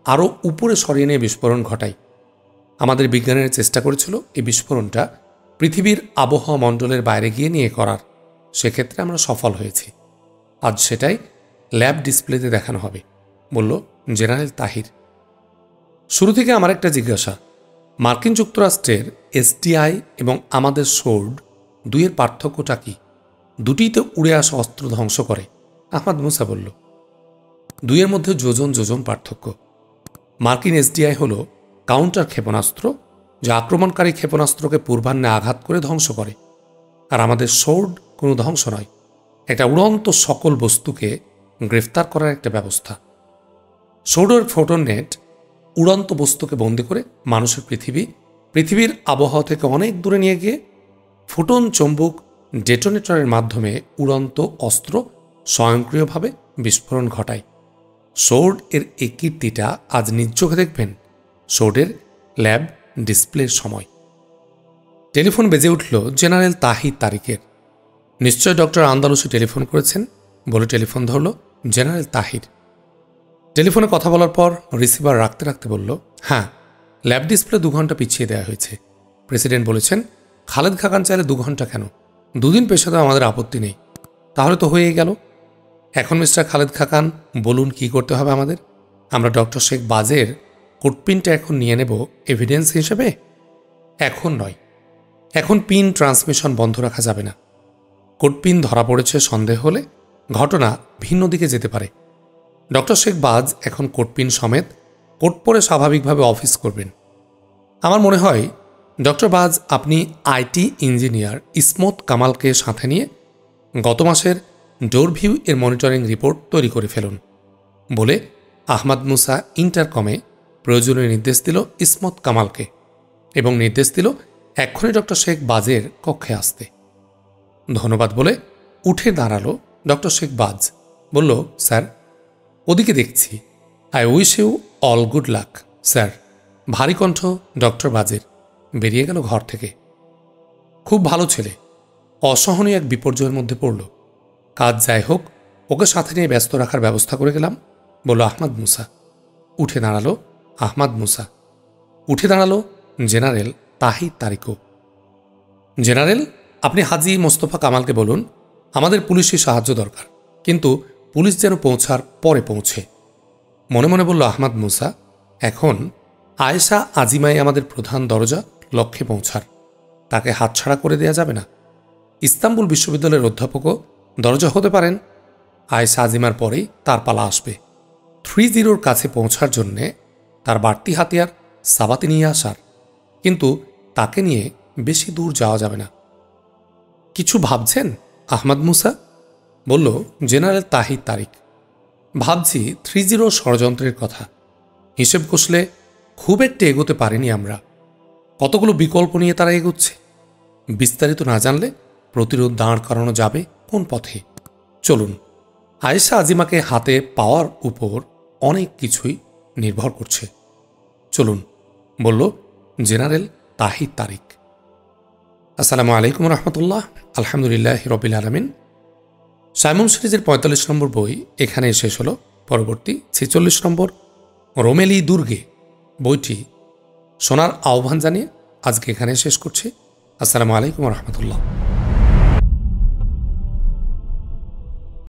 আরও উপরে সরিয়ে নিয়ে বিস্ফোরণ ঘটায়। আমাদের বিজ্ঞানীরা চেষ্টা করেছিল এই বিস্ফোরণটা পৃথিবীর আবহাওয়া মণ্ডলের বাইরে গিয়ে নিয়ে করার। সেক্ষেত্রে আমরা সফল হয়েছি। আজ সেটাই ল্যাব ডিসপ্লেতে দেখানো হবে, বলল জেনারেল তাহির। শুরু থেকে আমার একটা জিজ্ঞাসা, মার্কিন যুক্তরাষ্ট্রের এসডিআই এবং আমাদের সোর্ড দুইয়ের পার্থক্যটা কি? দুটিতে উড়ে আসা অস্ত্র ধ্বংস করে। আহমাদ মুসা বলল, দুইয়ের মধ্যে যোজন যোজন পার্থক্য। মার্কিন এসডিআই হল কাউন্টার ক্ষেপণাস্ত্র, যা আক্রমণকারী ক্ষেপণাস্ত্রকে পূর্বাহ্নে আঘাত করে ধ্বংস করে। আর আমাদের সোর্ড কোনো ধ্বংস নয়, একটা উড়ন্ত সকল বস্তুকে গ্রেফতার করার একটা ব্যবস্থা। সোর্ডের ফোটন নেট উড়ন্ত বস্তুকে বন্দি করে মানুষের পৃথিবীর আবহাওয়া থেকে অনেক দূরে নিয়ে গিয়ে ফোটন চৌম্বক ডেটোনেটরের মাধ্যমে উড়ন্ত অস্ত্র স্বয়ংক্রিয়ভাবে বিস্ফোরণ ঘটায়। সোর্ড এর এই কীর্তিটা আজ নিজ চোখে দেখবেন সোর্ডের ল্যাব ডিসপ্লের সময়। টেলিফোন বেজে উঠল জেনারেল তাহির তারিকের। নিশ্চয় ডক্টর আন্দালুসি টেলিফোন করেছেন বলে টেলিফোন ধরল জেনারেল তাহির। টেলিফোনে কথা বলার পর রিসিভার রাখতে রাখতে বলল, হ্যাঁ, ল্যাব ডিসপ্লে 2 ঘন্টা পিছিয়ে দেওয়া হয়েছে। প্রেসিডেন্ট বলেছেন খালেদ খাকান চাইলে 2 ঘন্টা কেন, 2 দিন পেছাতে আমাদের আপত্তি নেই। তাহলে তো হয়েই গেল। এখন মিস্টার খালেদ খাকান বলুন কি করতে হবে আমাদের? আমরা ডক্টর শেখ বাজের কোডপিনটা এখন নিয়ে নেব এভিডেন্স হিসেবে? এখন নয়, এখন পিন ট্রান্সমিশন বন্ধ রাখা যাবে না। কোডপিন ধরা পড়েছে সন্দেহ হলে ঘটনা ভিন্ন দিকে যেতে পারে। ডক্টর শেখ বাজ এখন কোডপিন সমেত কোট পরে স্বাভাবিকভাবে অফিস করবেন। আমার মনে হয় ডক্টর বাজ আপনি আইটি ইঞ্জিনিয়ার ইসমত কামালকে সাথে নিয়ে গত মাসের ডোরভিউ এর মনিটরিং রিপোর্ট তৈরি করে ফেলুন, বলে আহমাদ মুসা ইন্টারকমে প্রয়োজনীয় নির্দেশ দিল ইসমত কামালকে এবং নির্দেশ দিল এক্ষুনি ডক্টর শেখ বাজের কক্ষে আসতে। ধন্যবাদ বলে উঠে দাঁড়ালো ডক্টর শেখ বাজ। বলল, স্যার, ওদিকে দেখছি। I wish you all good luck sir. ভারী কণ্ঠ ডক্টর বাজের। বেরিয়ে গেল ঘর থেকে। খুব ভালো ছেলে, অসহনীয় এক বিপর্যয়ের মধ্যে পড়ল। কাজ যাই হোক, ওকে সাথে নিয়ে ব্যস্ত রাখার ব্যবস্থা করে গেলাম, বলল আহমাদ মুসা। উঠে দাঁড়ালো আহমাদ মুসা। উঠে দাঁড়ালো জেনারেল তাহির তারিকও। জেনারেল, আপনি হাজি মোস্তফা কামালকে বলুন আমাদের পুলিশি সাহায্য দরকার, কিন্তু পুলিশ যেন পৌঁছার পরে পৌঁছে। মনে মনে বলল আহমাদ মুসা, এখন আয়েশা আজিমাই আমাদের প্রধান দরজা লক্ষ্যে পৌঁছার, তাকে হাতছাড়া করে দেয়া যাবে না। ইস্তাম্বুল বিশ্ববিদ্যালয়ের অধ্যাপকও দরজা হতে পারেন। আয়েশা আজিমার পরেই তার পালা আসবে। 30 কাছে পৌঁছার জন্যে তার বাড়তি হাতিয়ার সাবাতি নিয়ে আসার, কিন্তু তাকে নিয়ে বেশি দূর যাওয়া যাবে না। কিছু ভাবছেন আহমাদ মুসা? বলল জেনারেল তাহির তারিক। ভাবছি 30 ষড়যন্ত্রের কথা। হিসেব কষলে খুব একটা এগোতে পারিনি আমরা। কতগুলো বিকল্প নিয়ে তারা এগোচ্ছে। বিস্তারিত না জানলে প্রতিরোধ দাঁড় করানো যাবে কোন পথে? চলুন, আয়েশা আজিমাকে হাতে পাওয়ার উপর অনেক কিছুই নির্ভর করছে। চলুন, বলল জেনারেল তাহির তারিক। আসসালামু আলাইকুম রহমতুল্লাহ। আলহামদুলিল্লাহ রবিল আলমিন। সাইমন সিরিজের 45 নম্বর বই এখানে শেষ হল। পরবর্তী 46 নম্বর রোমেলি দুর্গে বইটি শোনার আহ্বান জানিয়ে আজকে এখানে শেষ করছি। আসসালামু আলাইকুম রহমতুল্লাহ।